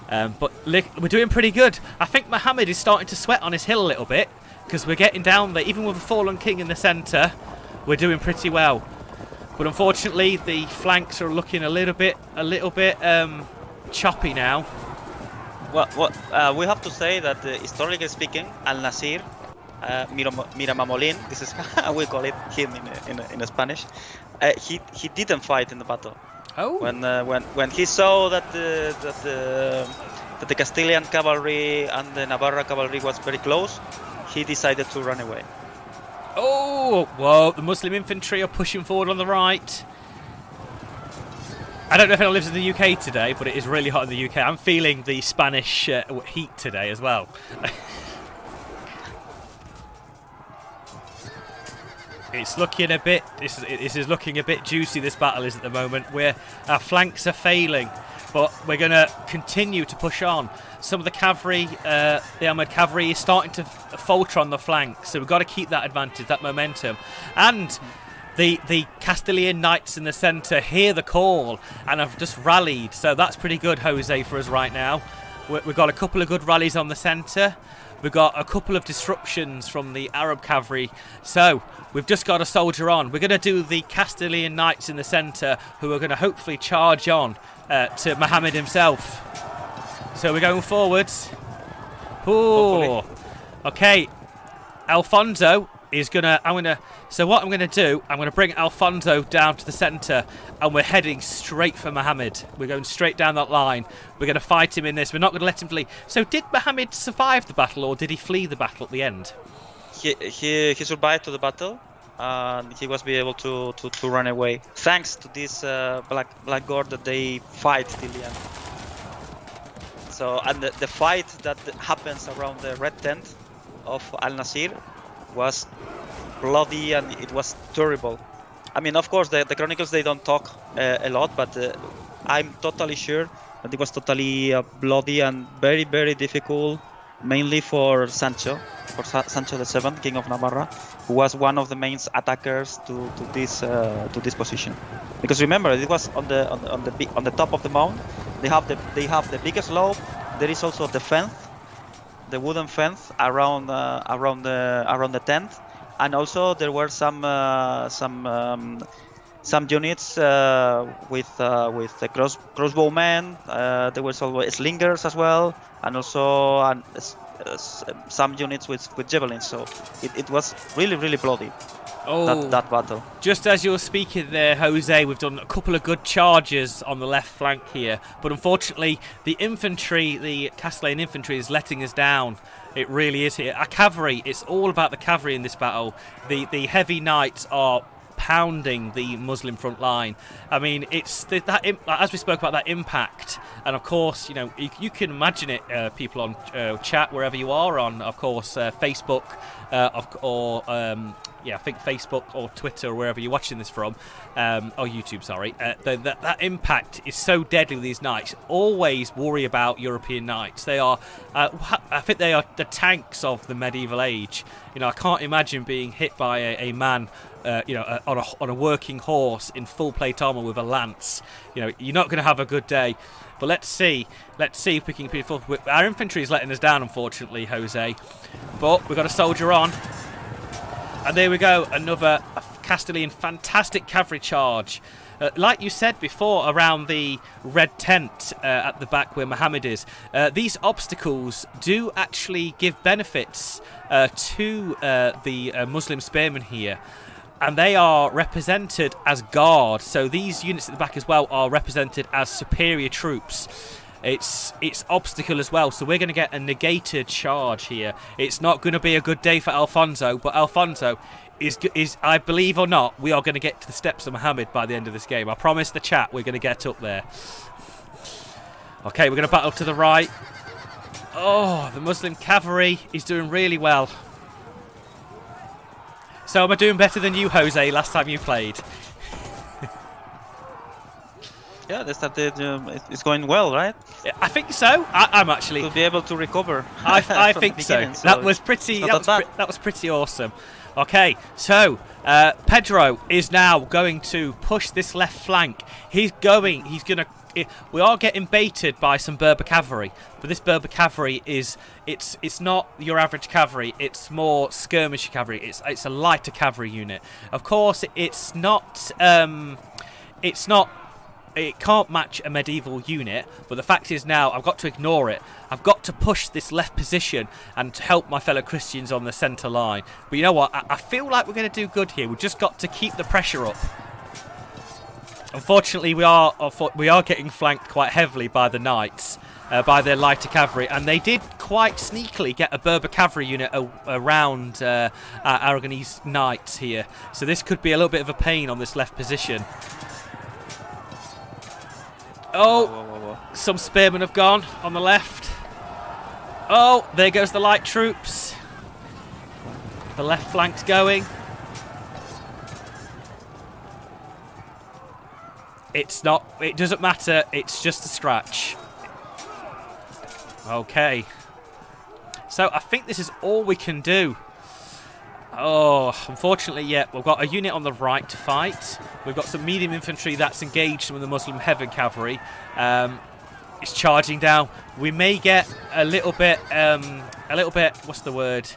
But we're doing pretty good. I think Mohammed is starting to sweat on his hill a little bit because we're getting down there. Even with a fallen king in the centre, we're doing pretty well. But unfortunately, the flanks are looking a little bit choppy now. Well, we have to say that historically speaking, Al Nasir, Miramamolin, this is how we call it him in Spanish. He didn't fight in the battle. Oh. When he saw that the Castilian cavalry and the Navarra cavalry was very close, he decided to run away. Oh, well, the Muslim infantry are pushing forward on the right. I don't know if anyone lives in the UK today, but it is really hot in the UK. I'm feeling the Spanish heat today as well. It's looking a bit. This is looking a bit juicy. This battle is at the moment. Our flanks are failing, but we're going to continue to push on. Some of the cavalry, the Almohad cavalry, is starting to falter on the flank, so we've got to keep that advantage, that momentum. And the Castilian knights in the centre hear the call and have just rallied, so that's pretty good, Jose, for us right now. We've got a couple of good rallies on the centre. We've got a couple of disruptions from the Arab cavalry, so we've just got to soldier on. We're going to do the Castilian knights in the centre, who are going to hopefully charge on to Mohammed himself. So we're going forwards. Ooh. Okay. Alfonso is so what I'm gonna do, I'm gonna bring Alfonso down to the centre, and we're heading straight for Mohammed. We're going straight down that line. We're gonna fight him in this. We're not gonna let him flee. So did Mohammed survive the battle, or did he flee the battle at the end? He survived to the battle, and he was be able to run away thanks to this black guard that they fight till the end. So, and the fight that happens around the red tent of Al Nasir was bloody, and it was terrible. I mean, of course, the chronicles, they don't talk a lot, but I'm totally sure that it was totally bloody and very, very difficult, mainly for Sancho VII, King of Navarra, who was one of the main attackers to this position. Because remember, it was on the top of the mount. They have the biggest slope. There is also the fence, the wooden fence around the tent, and also there were some units with the crossbowmen. There was also slingers as well, and also some units with javelins. So it was really, really bloody. Oh, that battle. Just as you're speaking there, Jose, we've done a couple of good charges on the left flank here, but unfortunately the infantry, the Castilian infantry, is letting us down. It really is here. Our cavalry, it's all about the cavalry in this battle. The heavy knights are pounding the Muslim front line. I mean, it's as we spoke about, that impact, and of course, you know, you can imagine it. People on chat, wherever you are on, of course, Facebook, I think Facebook or Twitter, or wherever you're watching this from, or YouTube, sorry. That impact is so deadly with these knights. Always worry about European knights. They are, I think they are the tanks of the medieval age. You know, I can't imagine being hit by a man, on a working horse in full plate armour with a lance. You know, you're not going to have a good day. But let's see if we can be full. Our infantry is letting us down, unfortunately, Jose. But we've got to soldier on. And there we go, another Castilian fantastic cavalry charge. Like you said before, around the red tent at the back where Mohammed is, these obstacles do actually give benefits to the Muslim spearmen here. And they are represented as guard. So these units at the back as well are represented as superior troops. It's obstacle as well, so we're going to get a negated charge here. It's not going to be a good day for Alfonso, but Alfonso is, I believe or not, we are going to get to the steps of Mohammed by the end of this game. I promise the chat we're going to get up there. Okay, we're going to battle to the right. Oh, the Muslim cavalry is doing really well. So am I doing better than you, Jose, last time you played? Yeah, they started. It's going well, right? Yeah, I think so. I'm actually. We'll be able to recover. I think so. That was pretty. That was pretty awesome. Okay, so Pedro is now going to push this left flank. He's gonna. We are getting baited by some Berber cavalry, but this Berber cavalry it's not your average cavalry. It's more skirmish cavalry. It's a lighter cavalry unit. Of course, it's not. It can't match a medieval unit, but the fact is now I've got to ignore it. I've got to push this left position and to help my fellow Christians on the centre line. But you know what? I feel like we're going to do good here. We've just got to keep the pressure up. Unfortunately, we are getting flanked quite heavily by the knights, by their lighter cavalry, and they did quite sneakily get a Berber cavalry unit around our Aragonese knights here. So this could be a little bit of a pain on this left position. Oh, whoa. Some spearmen have gone on the left. Oh, there goes the light troops. The left flank's going. It's not. It doesn't matter. It's just a scratch. Okay. So I think this is all we can do. Oh, unfortunately, yeah, we've got a unit on the right to fight. We've got some medium infantry that's engaged with the Muslim heavy cavalry. It's charging down. We may get a little bit, what's the word?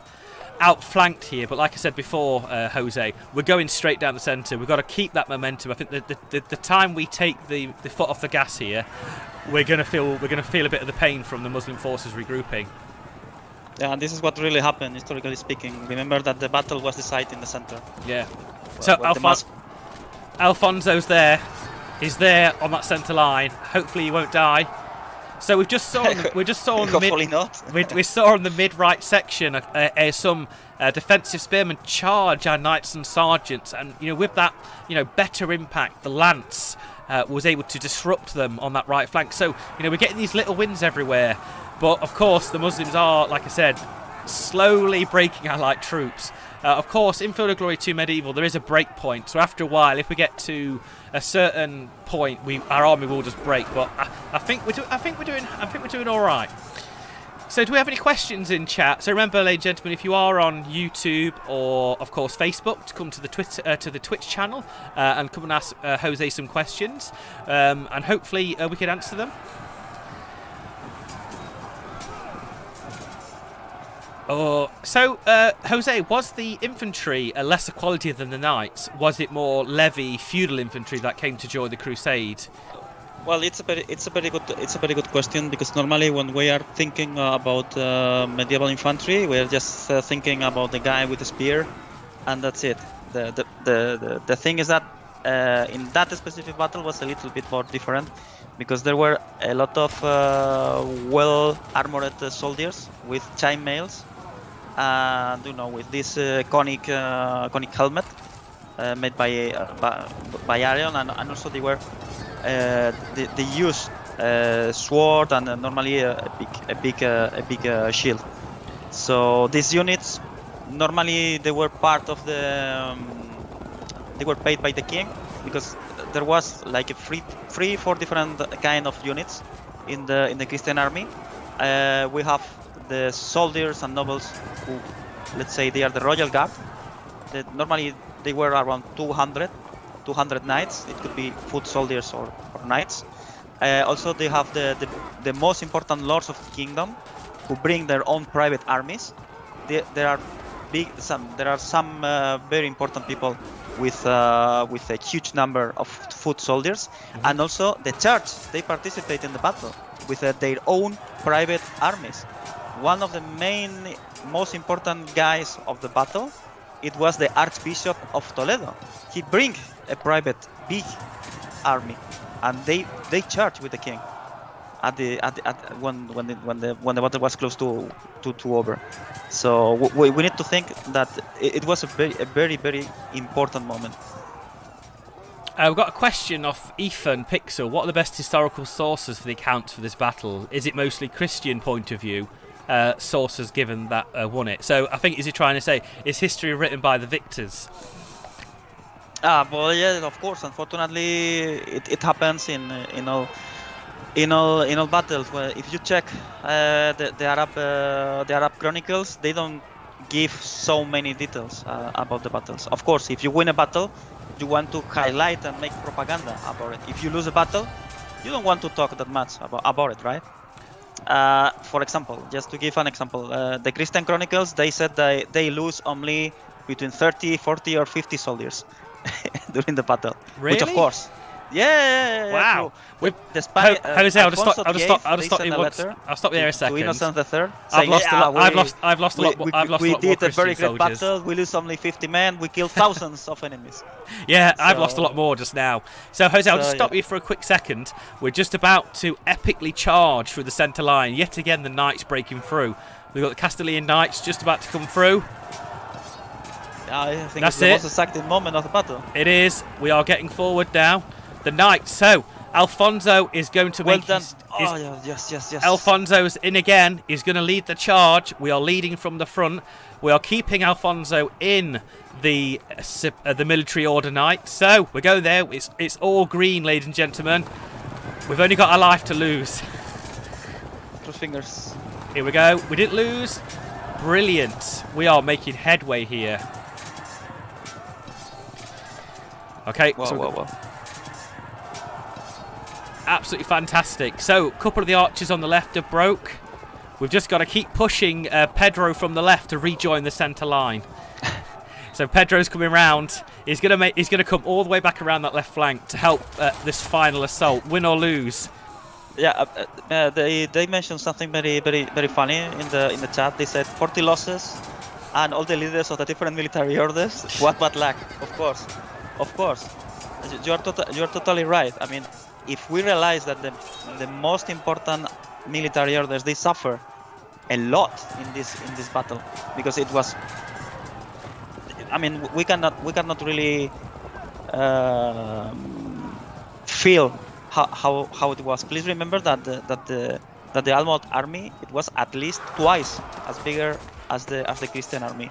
Outflanked here, but like I said before, Jose, we're going straight down the centre. We've got to keep that momentum. I think the time we take the foot off the gas here, we're going to feel a bit of the pain from the Muslim forces regrouping. Yeah, and this is what really happened, historically speaking. Remember that the battle was decided in the center. Yeah. So Alfonso's there. He's there on that centre line. Hopefully he won't die. So we just saw on the mid right section some defensive spearmen charge our knights and sergeants, and with that better impact, the lance was able to disrupt them on that right flank. So we're getting these little wins everywhere, but of course the Muslims are, like I said, slowly breaking our light troops. Of course, in Field of Glory 2 Medieval, there is a break point. So after a while, if we get to a certain point, our army will just break. But I think we're doing all right. So do we have any questions in chat? So remember, ladies and gentlemen, if you are on YouTube or, of course, Facebook, to come to the Twitch channel and come and ask Jose some questions, and hopefully we can answer them. So, Jose, was the infantry a lesser quality than the knights? Was it more levy feudal infantry that came to join the crusade? Well, it's a very good question, because normally when we are thinking about medieval infantry, we are just thinking about the guy with the spear, and that's it. The thing is that in that specific battle was a little bit more different, because there were a lot of well armored soldiers with chainmails, and with this conic helmet made by iron, and also they were they use sword and normally a big shield. So these units normally they were part of the they were paid by the king, because there was like a four different kind of units in the Christian army. We have the soldiers and nobles who, let's say, they are the royal guard. Normally they were around 200 knights. It could be foot soldiers or knights. Also they have the most important lords of the kingdom, who bring their own private armies. There are some very important people with a huge number of foot soldiers, and also the church. They participate in the battle with their own private armies. One of the most important guys of the battle, it was the Archbishop of Toledo. He bring a private big army, and they charge with the king when the battle was close to over. So we need to think that it was a very important moment. We've got a question off Ethan Pixel. What are the best historical sources for the accounts for this battle? Is it mostly Christian point of view sources given that won it? So I think, is he trying to say, is history written by the victors? Well, yeah, of course. Unfortunately, it happens in all battles. Well, if you check the Arab chronicles, they don't give so many details about the battles. Of course, if you win a battle, you want to highlight and make propaganda about it. If you lose a battle, you don't want to talk that much about it, right? For example, just to give an example, the Christian chronicles, they said that they lose only between 30, 40 or 50 soldiers during the battle. Really? Which of course, yeah. Wow. With the Spanish, Jose, I'll stop you once. I'll stop you there a second. To Innocent III. I've lost a lot. We did a very Christian great battle. We lose only 50 men. We killed thousands of enemies. Yeah, I've lost a lot more just now. So, Jose, I'll just stop you for a quick second. We're just about to epically charge through the centre line. Yet again, the knights breaking through. We've got the Castilian knights just about to come through. I think it's the most exacting moment of the battle. It is. We are getting forward now. The knights. So, Alfonso is going to Well make done. his Yes. Alfonso's in again. He's going to lead the charge. We are leading from the front. We are keeping Alfonso in the military order knight. So we're going there. It's all green, ladies and gentlemen. We've only got a life to lose. Cross fingers. Here we go. We didn't lose. Brilliant. We are making headway here. Okay. Whoa. Absolutely fantastic. So, a couple of the archers on the left have broke. We've just got to keep pushing Pedro from the left to rejoin the centre line. So Pedro's coming round. He's gonna come all the way back around that left flank to help this final assault, win or lose. Yeah, they mentioned something very funny in the chat. They said 40 losses, and all the leaders of the different military orders. What bad luck? Of course. You are totally right. I mean, if we realize that the most important military orders, they suffer a lot in this battle, because it was. I mean, we cannot really feel how it was. Please remember that the Almohad army, it was at least twice as bigger as the Christian army.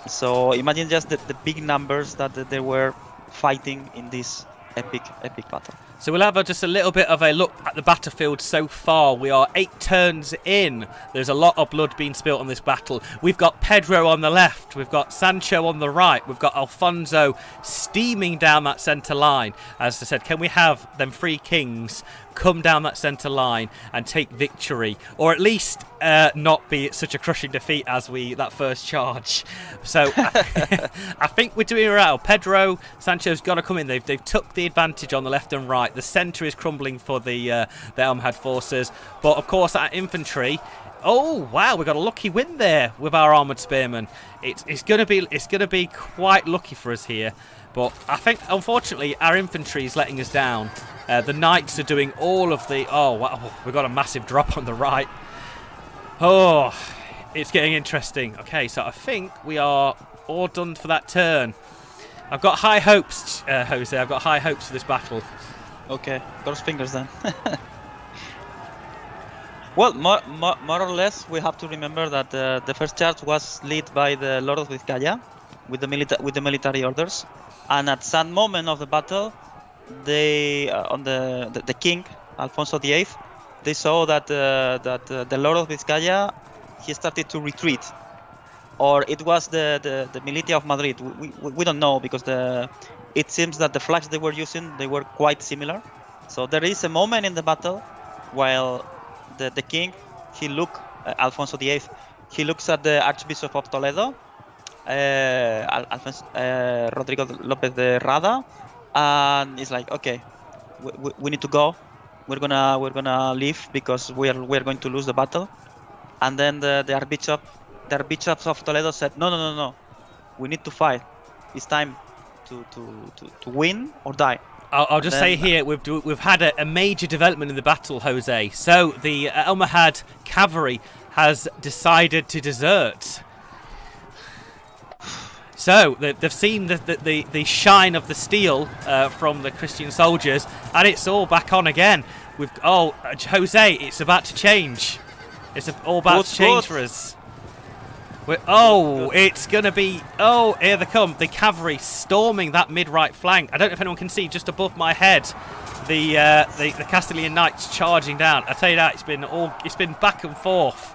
So imagine just the big numbers that they were fighting in this epic battle. So we'll have just a little bit of a look at the battlefield so far. We are 8 turns in. There's a lot of blood being spilt on this battle. We've got Pedro on the left. We've got Sancho on the right. We've got Alfonso steaming down that centre line. As I said, can we have them 3 kings come down that centre line and take victory, or at least not be such a crushing defeat as that first charge? So I think we're doing well. Pedro, Sancho's got to come in. They've took the advantage on the left and right. The centre is crumbling for the Almohad forces, but of course our infantry. Oh wow, we got a lucky win there with our armoured spearmen. It's going to be quite lucky for us here. But I think, unfortunately, our infantry is letting us down. The knights are doing all of the... Oh, wow, we've got a massive drop on the right. Oh, it's getting interesting. Okay, so I think we are all done for that turn. I've got high hopes, Jose. I've got high hopes for this battle. Okay, cross fingers then. Well, more or less, we have to remember that the first charge was led by the Lord of Vizcaya with the military orders. And at some moment of the battle, they on the king Alfonso VIII, they saw that the Lord of Vizcaya, he started to retreat, or it was the militia of Madrid. We don't know, because it seems that the flags they were using, they were quite similar. So there is a moment in the battle while the king, Alfonso VIII, he looks at the Archbishop of Toledo, Rodrigo López de Rada, and he's like, okay, we need to go. We're gonna leave because we're going to lose the battle. And then the Archbishops of Toledo said, no, we need to fight. It's time to win or die. I'll just say here, we've had a major development in the battle, Jose. So the Almohad cavalry has decided to desert. So they've seen the shine of the steel from the Christian soldiers, and it's all back on again. Jose, it's about to change. It's all about to change for us. It's going to be... Oh, here they come. The cavalry storming that mid-right flank. I don't know if anyone can see just above my head the Castilian knights charging down. I tell you that, it's been back and forth.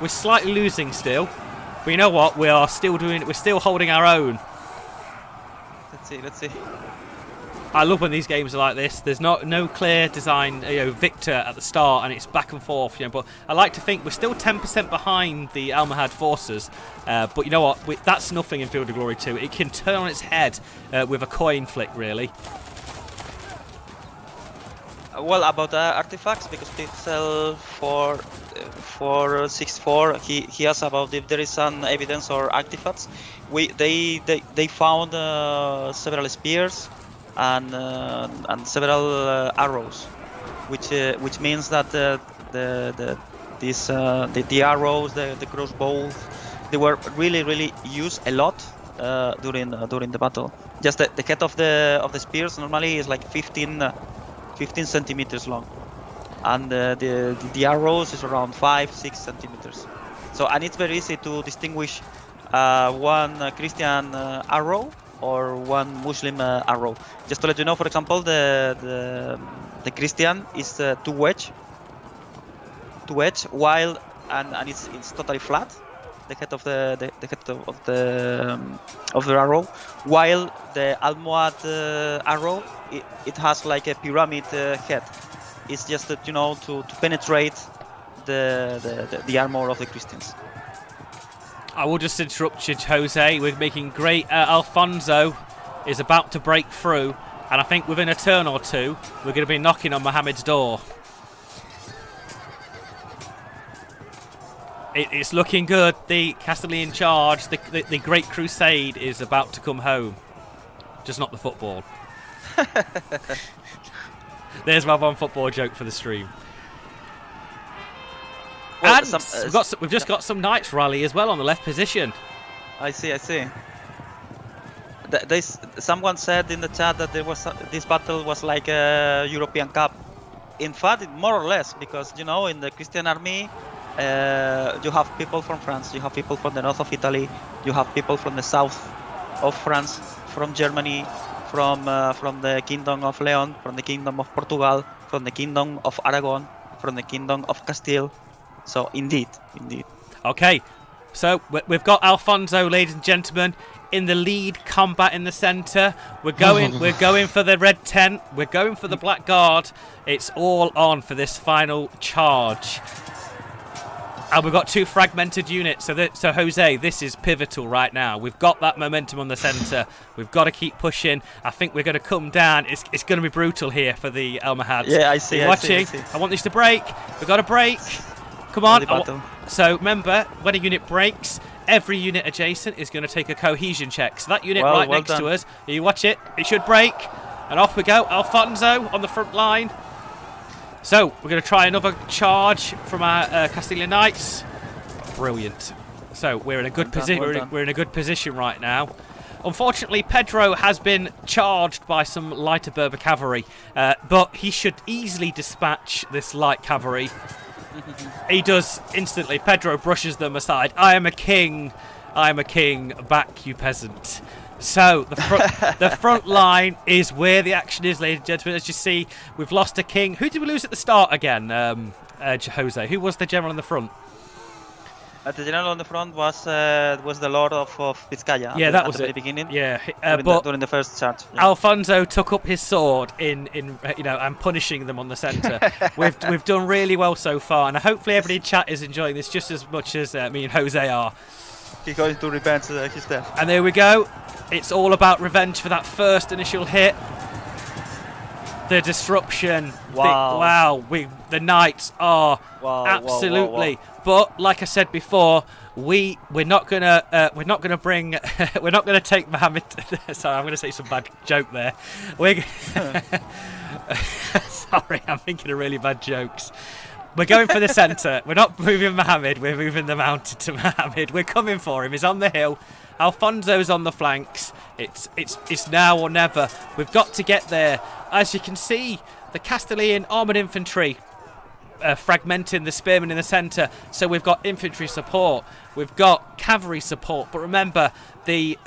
We're slightly losing still. But you know what? We're still holding our own. Let's see. I love when these games are like this. There's no clear design, victor at the start, and it's back and forth. But I like to think we're still 10% behind the Almohad forces. But you know what? That's nothing in Field of Glory 2. It can turn on its head with a coin flick, really. Well, about artifacts, because Pixel 464, he asked about if there is some evidence or artifacts. They found several spears and several arrows, which means that the arrows, the crossbows, they were really used a lot during the battle. Just the head of the spears normally is like 15 15 centimeters long, and the arrows is around 5-6 centimeters. So, and it's very easy to distinguish one Christian arrow or one Muslim arrow. Just to let you know, for example, the Christian is two wedge, while and it's totally flat, the head of the arrow, while the Almohad arrow, it has like a pyramid head. It's just that, to penetrate the armor of the Christians. I will just interrupt you, Jose. We're making great. Alfonso is about to break through, and I think within a turn or two, we're going to be knocking on Mohammed's door. It's looking good. The Castilian charge, the Great Crusade is about to come home. Just not the football. There's my one football joke for the stream. Well, And we've just got some Knights rally as well on the left position. I see. Someone said in the chat that this battle was like a European Cup. In fact, more or less, because in the Christian army, you have people from France, you have people from the north of Italy, you have people from the south of France, from Germany, from the Kingdom of Leon, from the Kingdom of Portugal, from the Kingdom of Aragon, from the Kingdom of Castile. So indeed. Okay, so we've got Alfonso, ladies and gentlemen, in the lead, combat in the centre. We're going for the red tent. We're going for the black guard. It's all on for this final charge. And we've got two fragmented units. So Jose, this is pivotal right now. We've got that momentum on the centre. We've got to keep pushing. I think we're going to come down. It's going to be brutal here for the Almohads. Yeah, I see. Watching. I want this to break. We've got to break. Come on. So remember, when a unit breaks, every unit adjacent is going to take a cohesion check. So that unit next to us, you watch it. It should break. And off we go. Alfonso on the front line. So we're going to try another charge from our Castilian Knights. Brilliant. So we're in a good position. We're in a good position right now. Unfortunately, Pedro has been charged by some lighter Berber cavalry, but he should easily dispatch this light cavalry. He does instantly. Pedro brushes them aside. I am a king. Back, you peasant. So the front line is where the action is, ladies and gentlemen. As you see, we've lost a king. Who did we lose at the start again, Jose? Who was the general in the front? The general on the front was the Lord of Vizcaya. Yeah, that was at the it. very beginning. Yeah, during the first charge. Yeah. Alfonso took up his sword in and punishing them on the centre. we've done really well so far, and hopefully everybody in chat is enjoying this just as much as me and Jose are. He's going to revenge his death. And there we go. It's all about revenge for that first initial hit. The disruption. Wow. The Knights are absolutely. Wow. But like I said before, we're not gonna take Mohammed. Sorry, I'm gonna say some bad joke there. Sorry, I'm thinking of really bad jokes. We're going for the centre. We're not moving Mohammed. We're moving the mountain to Mohammed. We're coming for him. He's on the hill. Alfonso's on the flanks. It's now or never. We've got to get there. As you can see, the Castilian armoured infantry fragmenting the spearmen in the centre. So we've got infantry support. We've got cavalry support. But remember, the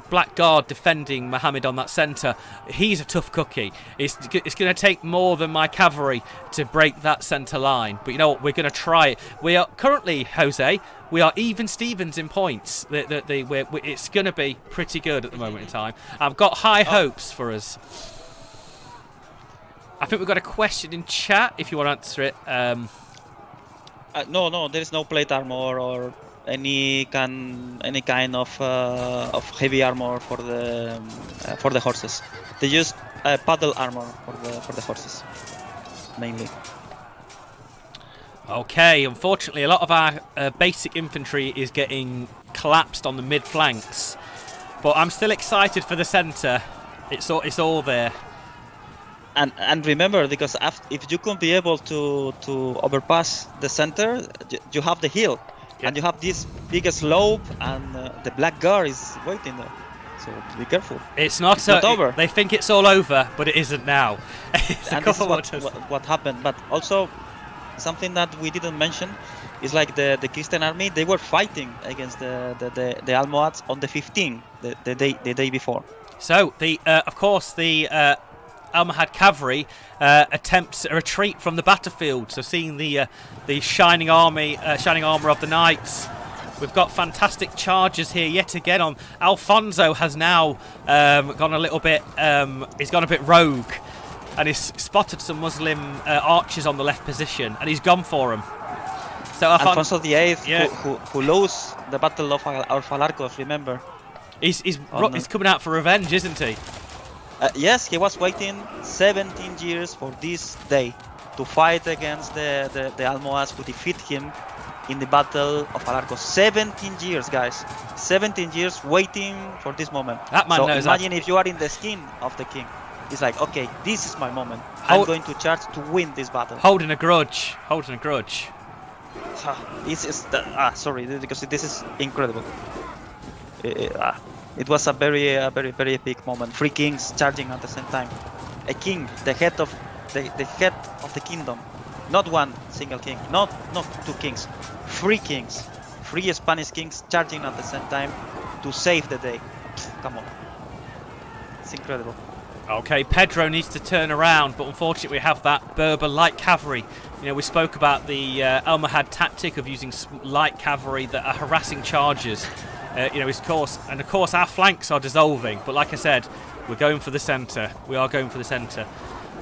Black Guard defending Mohammed on that centre, he's a tough cookie. It's going to take more than my cavalry to break that centre line. But you know what? We're going to try it. We are currently, Jose, we are even Stevens in points. It's going to be pretty good at the moment in time. I've got high hopes for us. I think we've got a question in chat if you want to answer it. No, there is no plate armor or any kind of heavy armor for the horses. They use paddle armor for the horses mainly. Okay, unfortunately, a lot of our basic infantry is getting collapsed on the mid flanks, but I'm still excited for the centre. It's all there. And remember, because if you can be able to overpass the center, you have the hill, and you have this big slope, and the Black Guard is waiting there. So be careful. It's not over. They think it's all over, but it isn't now. It's And this is what happened. But also, something that we didn't mention is like the Christian army. They were fighting against the Almohads on the 15th, the day before. So of course the Almohad cavalry attempts a retreat from the battlefield. So seeing the shining armor of the knights. We've got fantastic charges here yet again. On Alfonso has now gone a little bit. He's gone a bit rogue, and he's spotted some Muslim archers on the left position, and he's gone for them. So Alfonso VIII, who lost the Battle of Alfalarcos, remember? He's coming out for revenge, isn't he? Yes, he was waiting 17 years for this day to fight against the Almohads who defeat him in the Battle of Alarcos. 17 years, guys. 17 years waiting for this moment. That man knows. Imagine if you are in the skin of the king. It's like, okay, this is my moment. I'm going to charge to win this battle. Holding a grudge. Sorry, because this is incredible. It was a very epic moment. Three kings charging at the same time. A king, the head of the kingdom. Not one single king, not two kings, three kings, three Spanish kings charging at the same time to save the day. Come on, it's incredible. Okay, Pedro needs to turn around, but unfortunately we have that Berber light cavalry. You know, we spoke about the Almohad tactic of using light cavalry that are harassing chargers. Of course our flanks are dissolving, but like I said, we're going for the centre. We are going for the centre.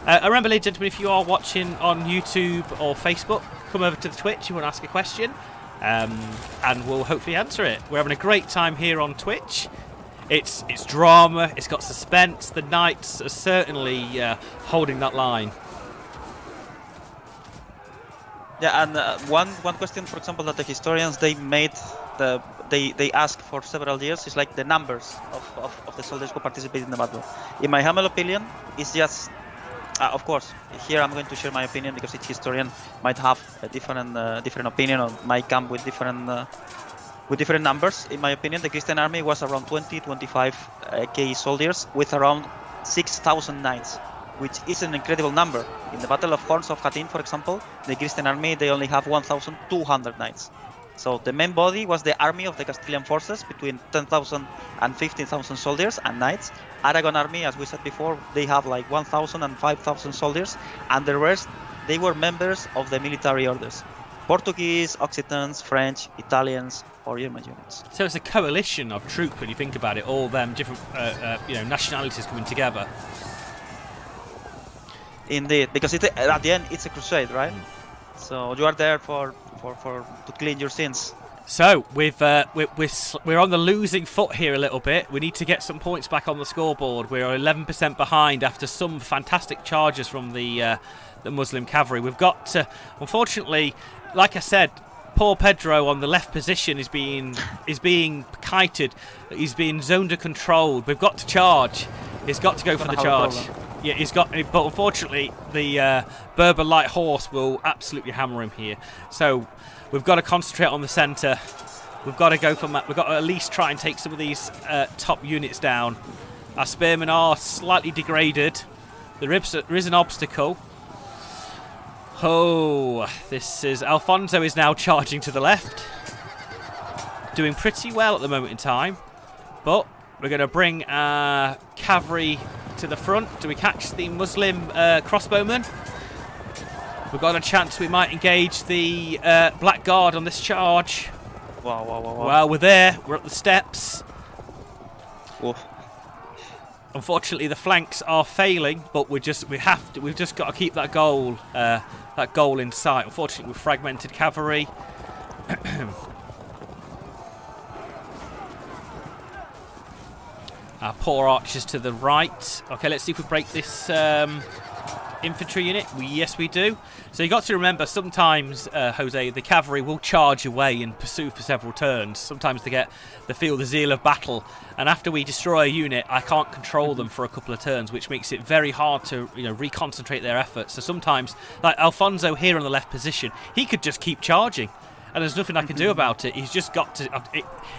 Remember, ladies and gentlemen, if you are watching on YouTube or Facebook, come over to the Twitch if you want to ask a question, and we'll hopefully answer it. We're having a great time here on Twitch. It's drama, it's got suspense. The Knights are certainly holding that line. Yeah, and one question, for example, that the historians they ask for several years is like the numbers of the soldiers who participate in the battle. In my humble opinion, it's just. Of course, here I'm going to share my opinion because each historian might have a different opinion or might come with different numbers. In my opinion, the Christian army was around 20-25k soldiers with around 6,000 knights, which is an incredible number. In the Battle of Horns of Hattin, for example, the Christian army they only have 1,200 knights. So the main body was the army of the Castilian forces between 10,000 and 15,000 soldiers and knights. Aragon army, as we said before, they have like 1,000 and 5,000 soldiers, and the rest, they were members of the military orders. Portuguese, Occitans, French, Italians, or German units. So it's a coalition of troops when you think about it, all them different nationalities coming together. Indeed, because at the end, it's a crusade, right? So you are there to clean your sins. So we're on the losing foot here a little bit. We need to get some points back on the scoreboard. We're 11% behind after some fantastic charges from the Muslim cavalry. We've got to, unfortunately, like I said, poor Pedro on the left position is being kited. He's being zoned and controlled. We've got to charge. He's got to go for the charge. Yeah, but unfortunately, the Berber light horse will absolutely hammer him here. So we've got to concentrate on the centre. We've got to go for. We've got to at least try and take some of these top units down. Our spearmen are slightly degraded. There is an obstacle. Oh, this is Alfonso is now charging to the left, doing pretty well at the moment in time. But we're going to bring our cavalry to the front. Do we catch the Muslim crossbowmen? We've got a chance we might engage the Black Guard on this charge. Wow. Well, we're there. We're at the steps. Oof. Unfortunately, the flanks are failing, but we've just got to keep that goal in sight. Unfortunately, with fragmented cavalry. Our poor archers to the right. Okay, let's see if we break this infantry unit. Yes, we do. So you got to remember, sometimes, Jose, the cavalry will charge away and pursue for several turns. Sometimes they feel the zeal of battle, and after we destroy a unit, I can't control them for a couple of turns, which makes it very hard to reconcentrate their efforts. So sometimes, like Alfonso here on the left position, he could just keep charging. and there's nothing I can do about it. He's just got to.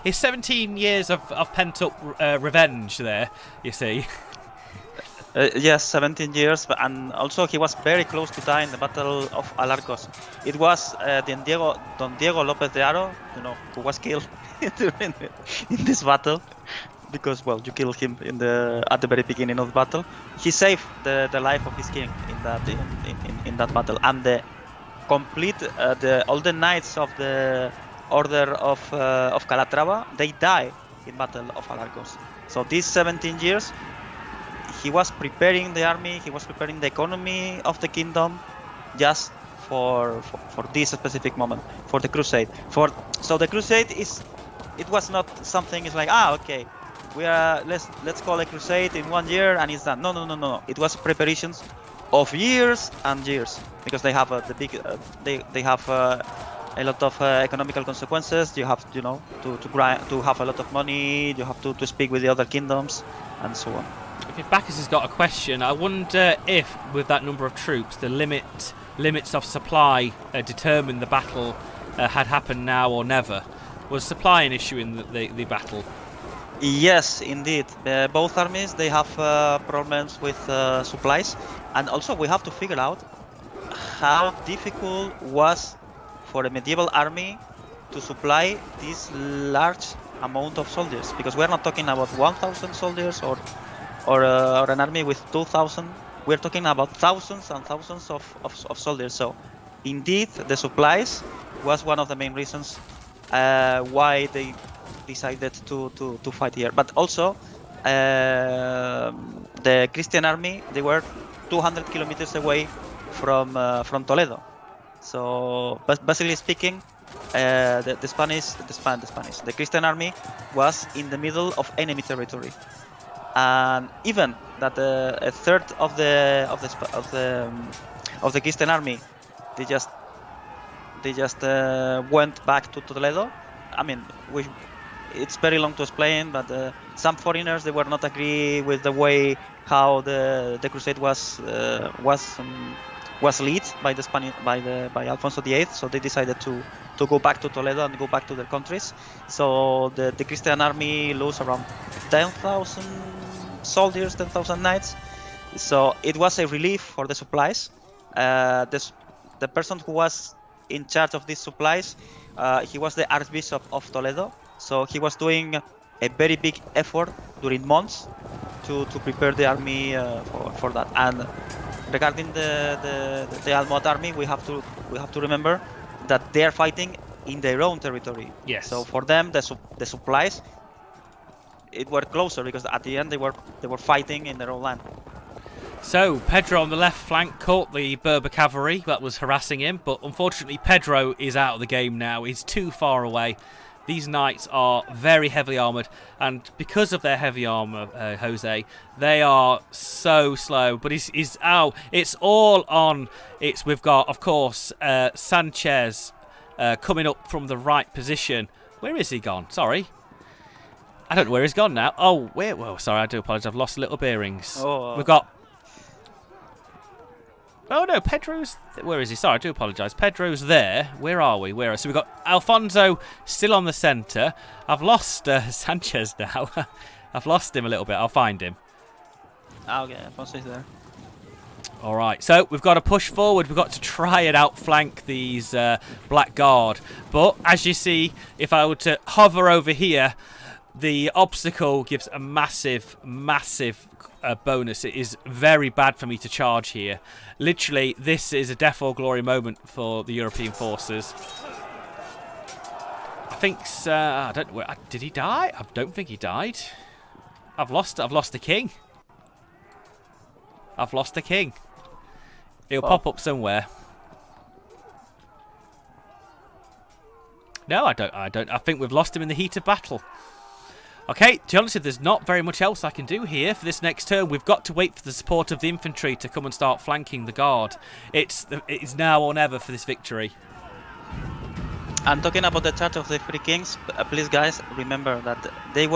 It's 17 years of pent-up revenge there, you see. Yes, 17 years, and also he was very close to die in the Battle of Alarcos. It was Don Diego López de Haro, who was killed in this battle, because well, you killed him at the very beginning of the battle. He saved the life of his king in that battle, and the complete all the knights of the Order of Calatrava, they die in Battle of Alarcos. So these 17 years. He was preparing the army, he was preparing the economy of the kingdom just for this specific moment, for the crusade. So the crusade it was not something, it's like, okay, let's call a crusade in 1 year and it's done. No. It was preparations of years and years, because they have they have a lot of economical consequences. You have to have a lot of money, you have to speak with the other kingdoms and so on. Okay, Bacchus has got a question. I wonder if, with that number of troops, the limits of supply determine the battle had happened now or never. Was supply an issue in the battle? Yes, indeed. Both armies, they have problems with supplies, and also we have to figure out how difficult was for a medieval army to supply this large amount of soldiers, because we're not talking about 1,000 soldiers or an army with 2,000. We're talking about thousands and thousands of soldiers. So, indeed, the supplies was one of the main reasons why they decided to fight here. But also, the Christian army, they were 200 kilometers away from Toledo. So, basically speaking, the Christian army was in the middle of enemy territory. And even that a third of the Christian army, they just went back to Toledo. I mean, it's very long to explain, but some foreigners, they were not agree with the way how the crusade was led by Alfonso VIII. So they decided to go back to Toledo and go back to their countries. So the Christian army lost around 10,000 soldiers, 10,000 knights. So it was a relief for the supplies. The person who was in charge of these supplies, he was the Archbishop of Toledo. So he was doing a very big effort during months to prepare the army for that. And regarding the Almohad army, we have to remember that they are fighting in their own territory. Yes. So for them, the supplies, it were closer, because at the end they were fighting in their own land. So Pedro on the left flank caught the Berber cavalry that was harassing him, but unfortunately Pedro is out of the game now. He's too far away. These knights are very heavily armoured, and because of their heavy armour, Jose, they are so slow. But it's all on. We've got, of course, Sanchez coming up from the right position. Where is he gone? Sorry, I don't know where he's gone now. Oh, where? Well, sorry, I do apologise. I've lost little bearings. We've got. Oh no, Pedro's. Where is he? Sorry, I do apologise. Pedro's there. Where are we? So we've got Alfonso still on the centre. I've lost Sanchez now. I've lost him a little bit. I'll find him. Okay, Alfonso is there. All right, so we've got to push forward. We've got to try and outflank these Black Guard. But as you see, if I were to hover over here, the obstacle gives a massive bonus. It is very bad for me to charge here. Literally, this is a death or glory moment for the European forces. I think. I don't know. Did he die? I don't think he died. I've lost the king. I've lost the king. He'll pop up somewhere. No, I don't. I think we've lost him in the heat of battle. Okay, to be honest, there's not very much else I can do here for this next turn. We've got to wait for the support of the infantry to come and start flanking the guard. It's now or never for this victory. And talking about the charge of the three kings, please guys, remember that they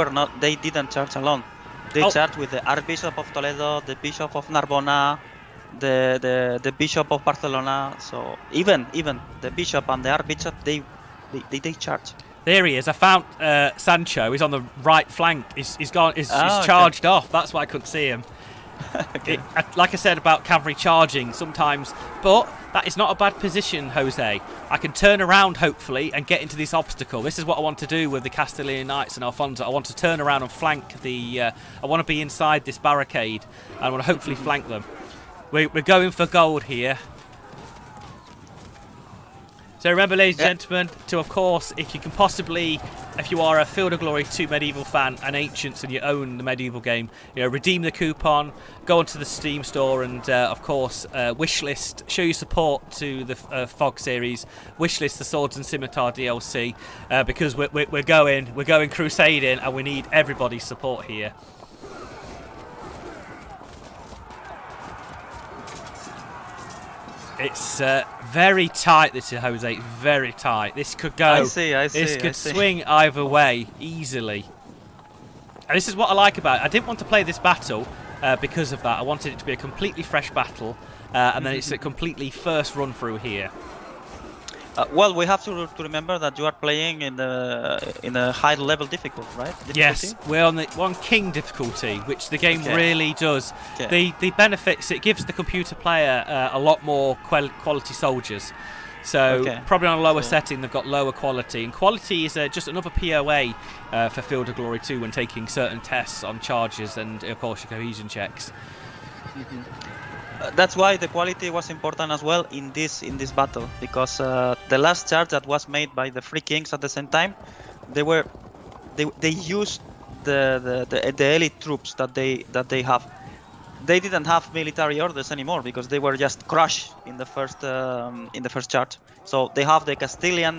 didn't charge alone. They charged with the Archbishop of Toledo, the Bishop of Narbona, the Bishop of Barcelona. So even the Bishop and the Archbishop, they They charge. There he is. I found Sancho. He's on the right flank. He's gone. He's Okay. charged off. That's why I couldn't see him. Okay. Like I said about cavalry charging sometimes, but that is not a bad position, Jose. I can turn around hopefully and get into this obstacle. This is what I want to do with the Castilian Knights and Alfonso. I want to turn around and flank the. I want to be inside this barricade. And I want to hopefully flank them. We're going for gold here. So remember, ladies and gentlemen, to of course, if you are a Field of Glory 2 Medieval fan and Ancients and you own the Medieval game, redeem the coupon, go onto the Steam store and of course wishlist, show your support to the FOG series, wishlist the Swords and Scimitar DLC because we're going crusading and we need everybody's support here. It's very tight, this is, Jose. Very tight. This could go. I see. This could swing either way easily. And this is what I like about it. I didn't want to play this battle because of that. I wanted it to be a completely fresh battle, and then it's a completely first run through here. Well, we have to remember that you are playing in a high level difficult, right? Yes, we're on the one king difficulty, which the game really does. Okay. The benefits, it gives the computer player a lot more quality soldiers. So probably on a lower setting, they've got lower quality. And quality is just another POA for Field of Glory 2 when taking certain tests on charges and, of course, your cohesion checks. That's why the quality was important as well in this battle, because the last charge that was made by the three kings at the same time, they used the elite troops that they have. They didn't have military orders anymore because they were just crushed in the first charge. So they have the Castilian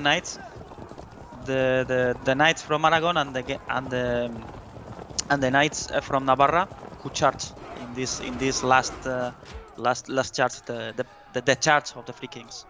knights, the knights from Aragon and the knights from Navarra who charged in this last charge, the charge of the three kings.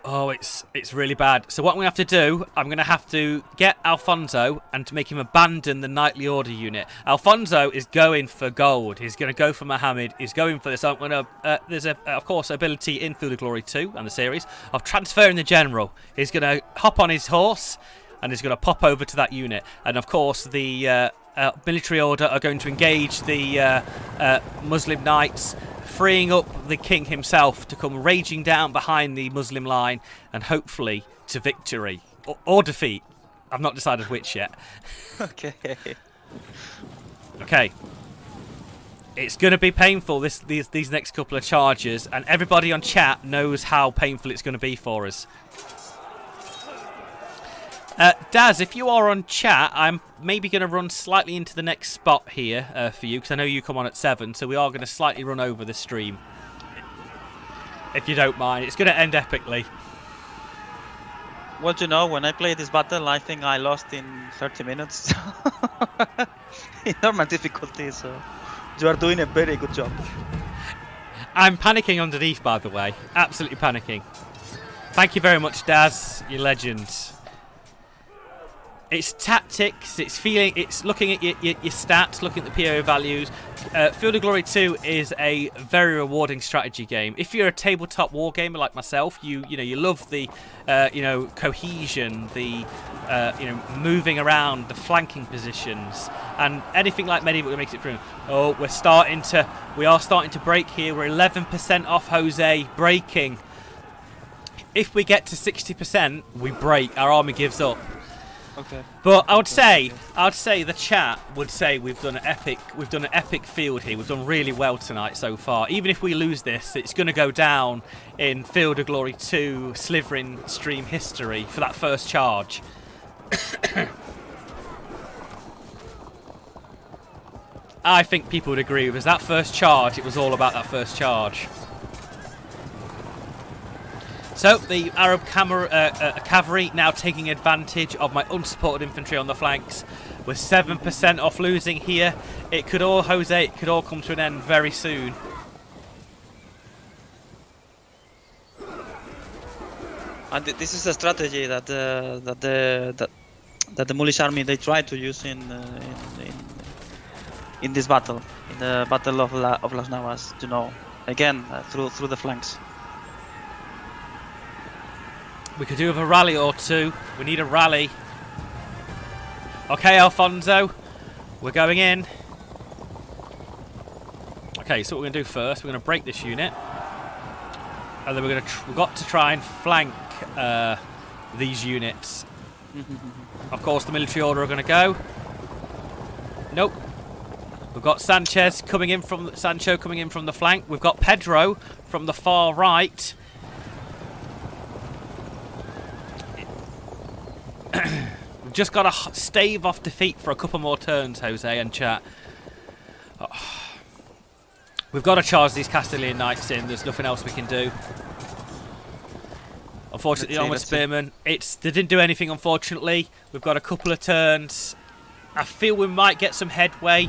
Oh, it's really bad. So what I'm going to have to do, I'm going to have to get Alfonso and to make him abandon the knightly order unit. Alfonso is going for gold. He's going to go for Mohammed. He's going for this. I'm going to. There's of course ability in Field of Glory 2 and the series of transferring the general. He's going to hop on his horse and he's going to pop over to that unit. And of course the military order are going to engage the Muslim knights, freeing up the king himself to come raging down behind the Muslim line and hopefully to victory or defeat. I've not decided which yet. Okay. Okay. It's going to be painful these next couple of charges, and everybody on chat knows how painful it's going to be for us. Daz, if you are on chat, I'm maybe going to run slightly into the next spot here for you, because I know you come on at 7, so we are going to slightly run over the stream. If you don't mind. It's going to end epically. Well, when I played this battle, I think I lost in 30 minutes. In normal difficulty, so you are doing a very good job. I'm panicking underneath, by the way. Absolutely panicking. Thank you very much, Daz. You legend. It's tactics, it's feeling, it's looking at your stats, looking at the PO values. Field of Glory 2 is a very rewarding strategy game. If you're a tabletop war gamer like myself, you love the cohesion, the moving around, the flanking positions, and anything like medieval that makes it through. Oh, we are starting to break here. We're 11% off, Jose, breaking. If we get to 60%, we break. Our army gives up. Okay. But I would say the chat would say we've done an epic field here. We've done really well tonight so far. Even if we lose this, it's going to go down in Field of Glory 2 Slytherin stream history for that first charge. I think people would agree with us. That first charge, it was all about that first charge. So the Arab cavalry now taking advantage of my unsupported infantry on the flanks. With 7% off losing here, it could all come to an end very soon. And this is a strategy that the Moorish army they try to use in this battle, in the battle of Las Navas. Again through the flanks. We could do with a rally or two. We need a rally. Okay, Alfonso. We're going in. Okay, so what we're going to do first, we're going to break this unit. And then we've got to try and flank these units. Of course, the military order are going to go. Nope. We've got Sancho coming in from the flank. We've got Pedro from the far right. We've just got to stave off defeat for a couple more turns, Jose and chat. Oh. We've got to charge these Castilian Knights in. There's nothing else we can do. Unfortunately, on with Spearmen. They didn't do anything, unfortunately. We've got a couple of turns. I feel we might get some headway.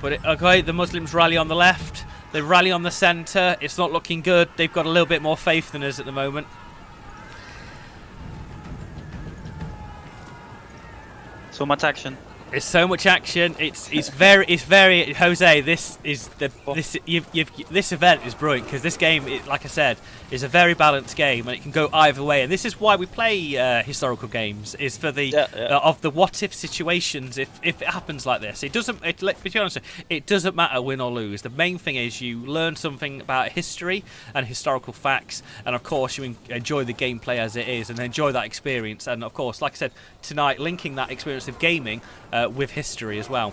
But, okay, the Muslims rally on the left. They rally on the centre. It's not looking good. They've got a little bit more faith than us at the moment. So much action. It's so much action. It's very Jose. This event is brilliant because this game, like I said, is a very balanced game and it can go either way. And this is why we play historical games. Is for the of the what if situations. If it happens like this, it doesn't. Let's be honest. It doesn't matter win or lose. The main thing is you learn something about history and historical facts, and of course you enjoy the gameplay as it is and enjoy that experience. And of course, like I said tonight, linking that experience of gaming. With history as well.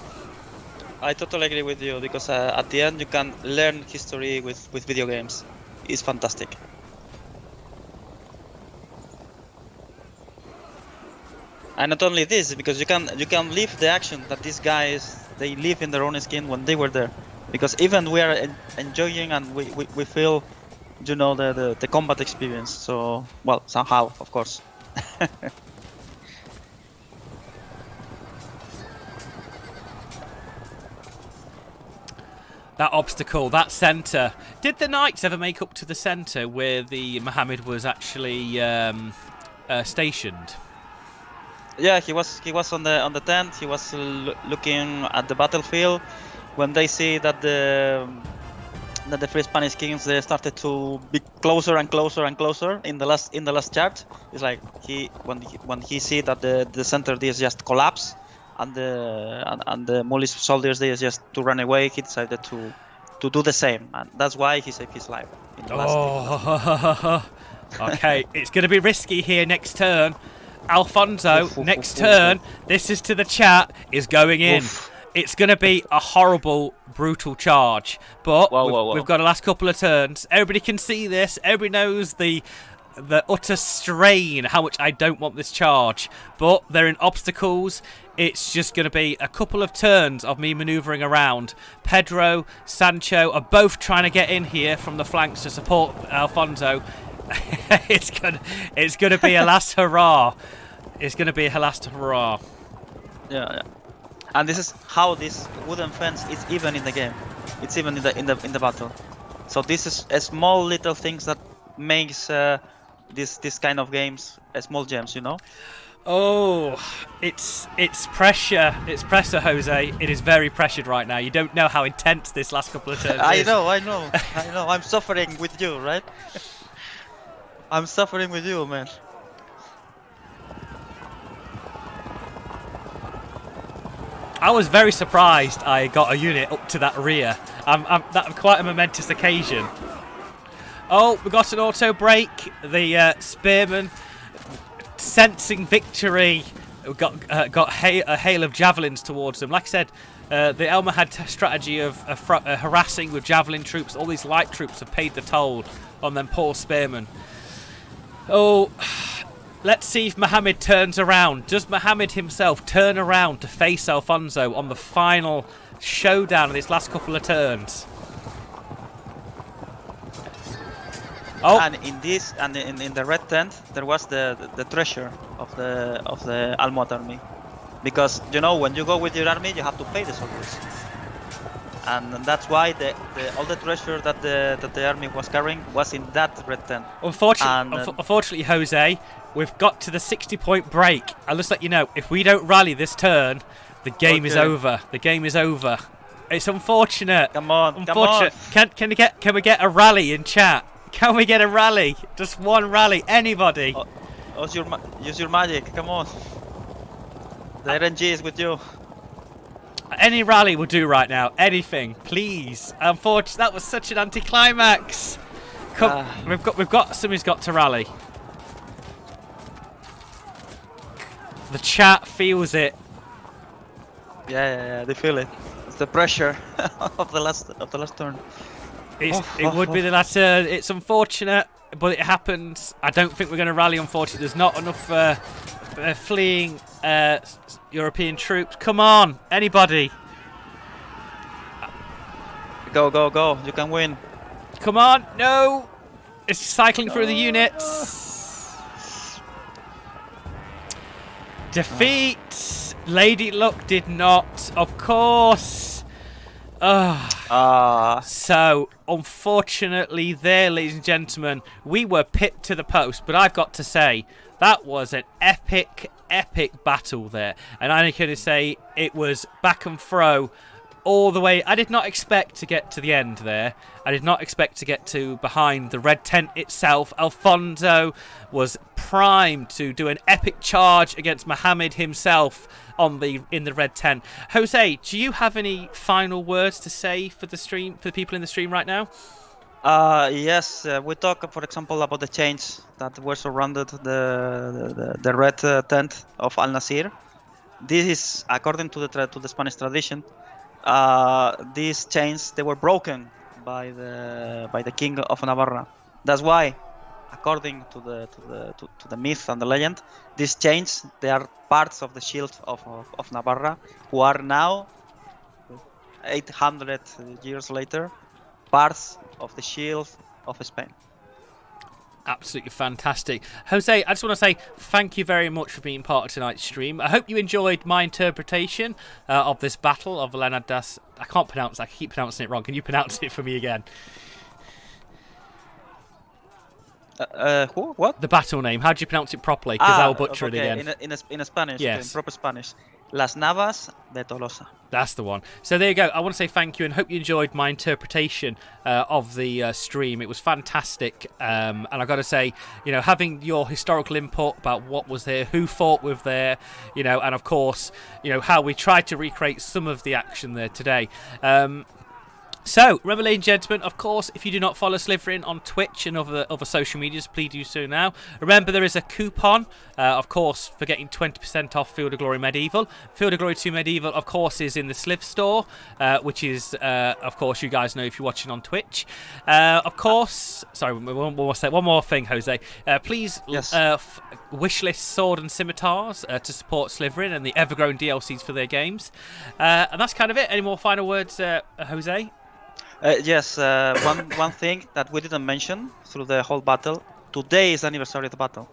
I totally agree with you because at the end you can learn history with video games. It's fantastic. And not only this, because you can live the action that these guys they live in their own skin when they were there. Because even we are enjoying and we feel, you know, the combat experience. So well, somehow, of course. That obstacle, that centre. Did the Knights ever make up to the centre where the Mohammed was actually stationed? Yeah, he was on the tent. He was looking at the battlefield. When they see that the Free Spanish Kings they started to be closer and closer and closer in the last charge. It's like when he see that the center is just collapse. And the Moorish soldiers they just to run away. He decided to do the same, and that's why he saved his life. In the last okay, it's going to be risky here next turn. Alfonso, next turn. This is to the chat. Is going in. It's going to be a horrible, brutal charge, but we've got a last couple of turns. Everybody can see this. Everybody knows the utter strain, how much I don't want this charge, but they're in obstacles. It's just going to be a couple of turns of me manoeuvring around. Pedro, Sancho are both trying to get in here from the flanks to support Alfonso. It's going to be a last hurrah. It's going to be a last hurrah. Yeah. And this is how this wooden fence is even in the game. It's even in the battle. So this is a small little things that makes this kind of games small gems, you know. Oh, it's pressure. It's pressure, Jose. It is very pressured right now. You don't know how intense this last couple of turns is. I know. I'm suffering with you, right? I'm suffering with you, man. I was very surprised I got a unit up to that rear. That's quite a momentous occasion. Oh, we got an auto break. The Spearmen sensing victory got a hail of javelins towards them. Like I said, the Almohad strategy of harassing with javelin troops, all these light troops have paid the toll on them poor Spearmen. Oh, let's see if Mohammed turns around. Does Mohammed himself turn around to face Alfonso on the final showdown of this last couple of turns? Oh. And in this, and in the red tent, there was the treasure of the Almohad army, because you know when you go with your army, you have to pay the soldiers, and that's why all the treasure that the army was carrying was in that red tent. Unfortunately, Jose, we've got to the 60-point break. I'll just let you know, if we don't rally this turn, the game is over. The game is over. It's unfortunate. Come on. Unfortunate. Can we get a rally in chat? Can we get a rally? Just one rally. Anybody. use your magic. Come on. The RNG is with you. Any rally will do right now. Anything, please. Unfortunately, that was such an anticlimax. Come, somebody's got to rally. The chat feels it. Yeah. They feel it. It's the pressure of the last turn. It would be the last turn. It's unfortunate, but it happens. I don't think we're going to rally. Unfortunately, there's not enough fleeing European troops. Come on, anybody. Go. You can win. Come on, no. It's cycling through the units. Defeat. Lady Luck did not, of course. So, unfortunately there, ladies and gentlemen, we were pipped to the post, but I've got to say, that was an epic battle there. And I'm going to say it was back and fro all the way. I did not expect to get to the end there. I did not expect to get to behind the red tent itself. Alfonso was primed to do an epic charge against Mohammed himself in the red tent. Jose, do you have any final words to say for the stream, for the people in the stream right now? Yes, we talk, for example, about the chains that were surrounded the red tent of Al Nasir. This is according to the Spanish tradition. These chains, they were broken by the king of Navarra. That's why, according to the myth and the legend, these chains, they are parts of the shield of Navarra, who are now 800 years later parts of the shield of Spain. Absolutely fantastic. Jose, I just want to say thank you very much for being part of tonight's stream. I hope you enjoyed my interpretation of this battle of Valena das... I can't pronounce it. I keep pronouncing it wrong. Can you pronounce it for me again? Who? What? The battle name. How do you pronounce it properly? Because I'll butcher it again. In Spanish, yes. Okay, in proper Spanish. Las Navas de Tolosa. That's the one. So there you go. I want to say thank you and hope you enjoyed my interpretation of the stream. It was fantastic. And I've got to say, you know, having your historical input about what was there, who fought with there, you know, and of course, you know, how we tried to recreate some of the action there today. So, remember, ladies and gentlemen, of course, if you do not follow Slytherin on Twitch and other social medias, please do so now. Remember, there is a coupon, of course, for getting 20% off Field of Glory Medieval. Field of Glory 2 Medieval, of course, is in the Sliv store, which is, of course, you guys know if you're watching on Twitch. Of course, sorry, one more thing, Jose. Please yes. Wishlist Sword and Scimitars to support Slytherin and the ever-growing DLCs for their games. And that's kind of it. Any more final words, Jose? Yes, one thing that we didn't mention through the whole battle. Today is the anniversary of the battle.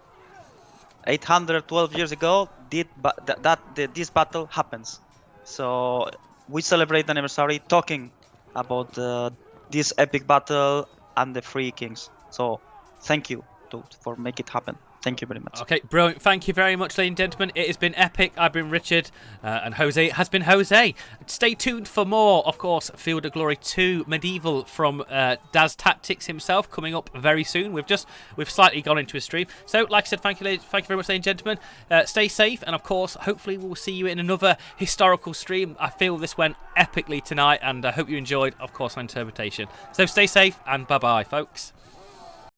812 years ago, this battle happens. So we celebrate the anniversary talking about this epic battle and the three kings. So thank you for making it happen. Thank you very much. Okay, brilliant. Thank you very much, ladies and gentlemen. It has been epic. I've been Richard, and Jose has been Jose. Stay tuned for more, of course, Field of Glory 2 Medieval from Daz Tactics himself coming up very soon. We've slightly gone into a stream. So, like I said, thank you very much, ladies and gentlemen. Stay safe, and of course, hopefully we'll see you in another historical stream. I feel this went epically tonight, and I hope you enjoyed, of course, my interpretation. So stay safe, and bye-bye, folks.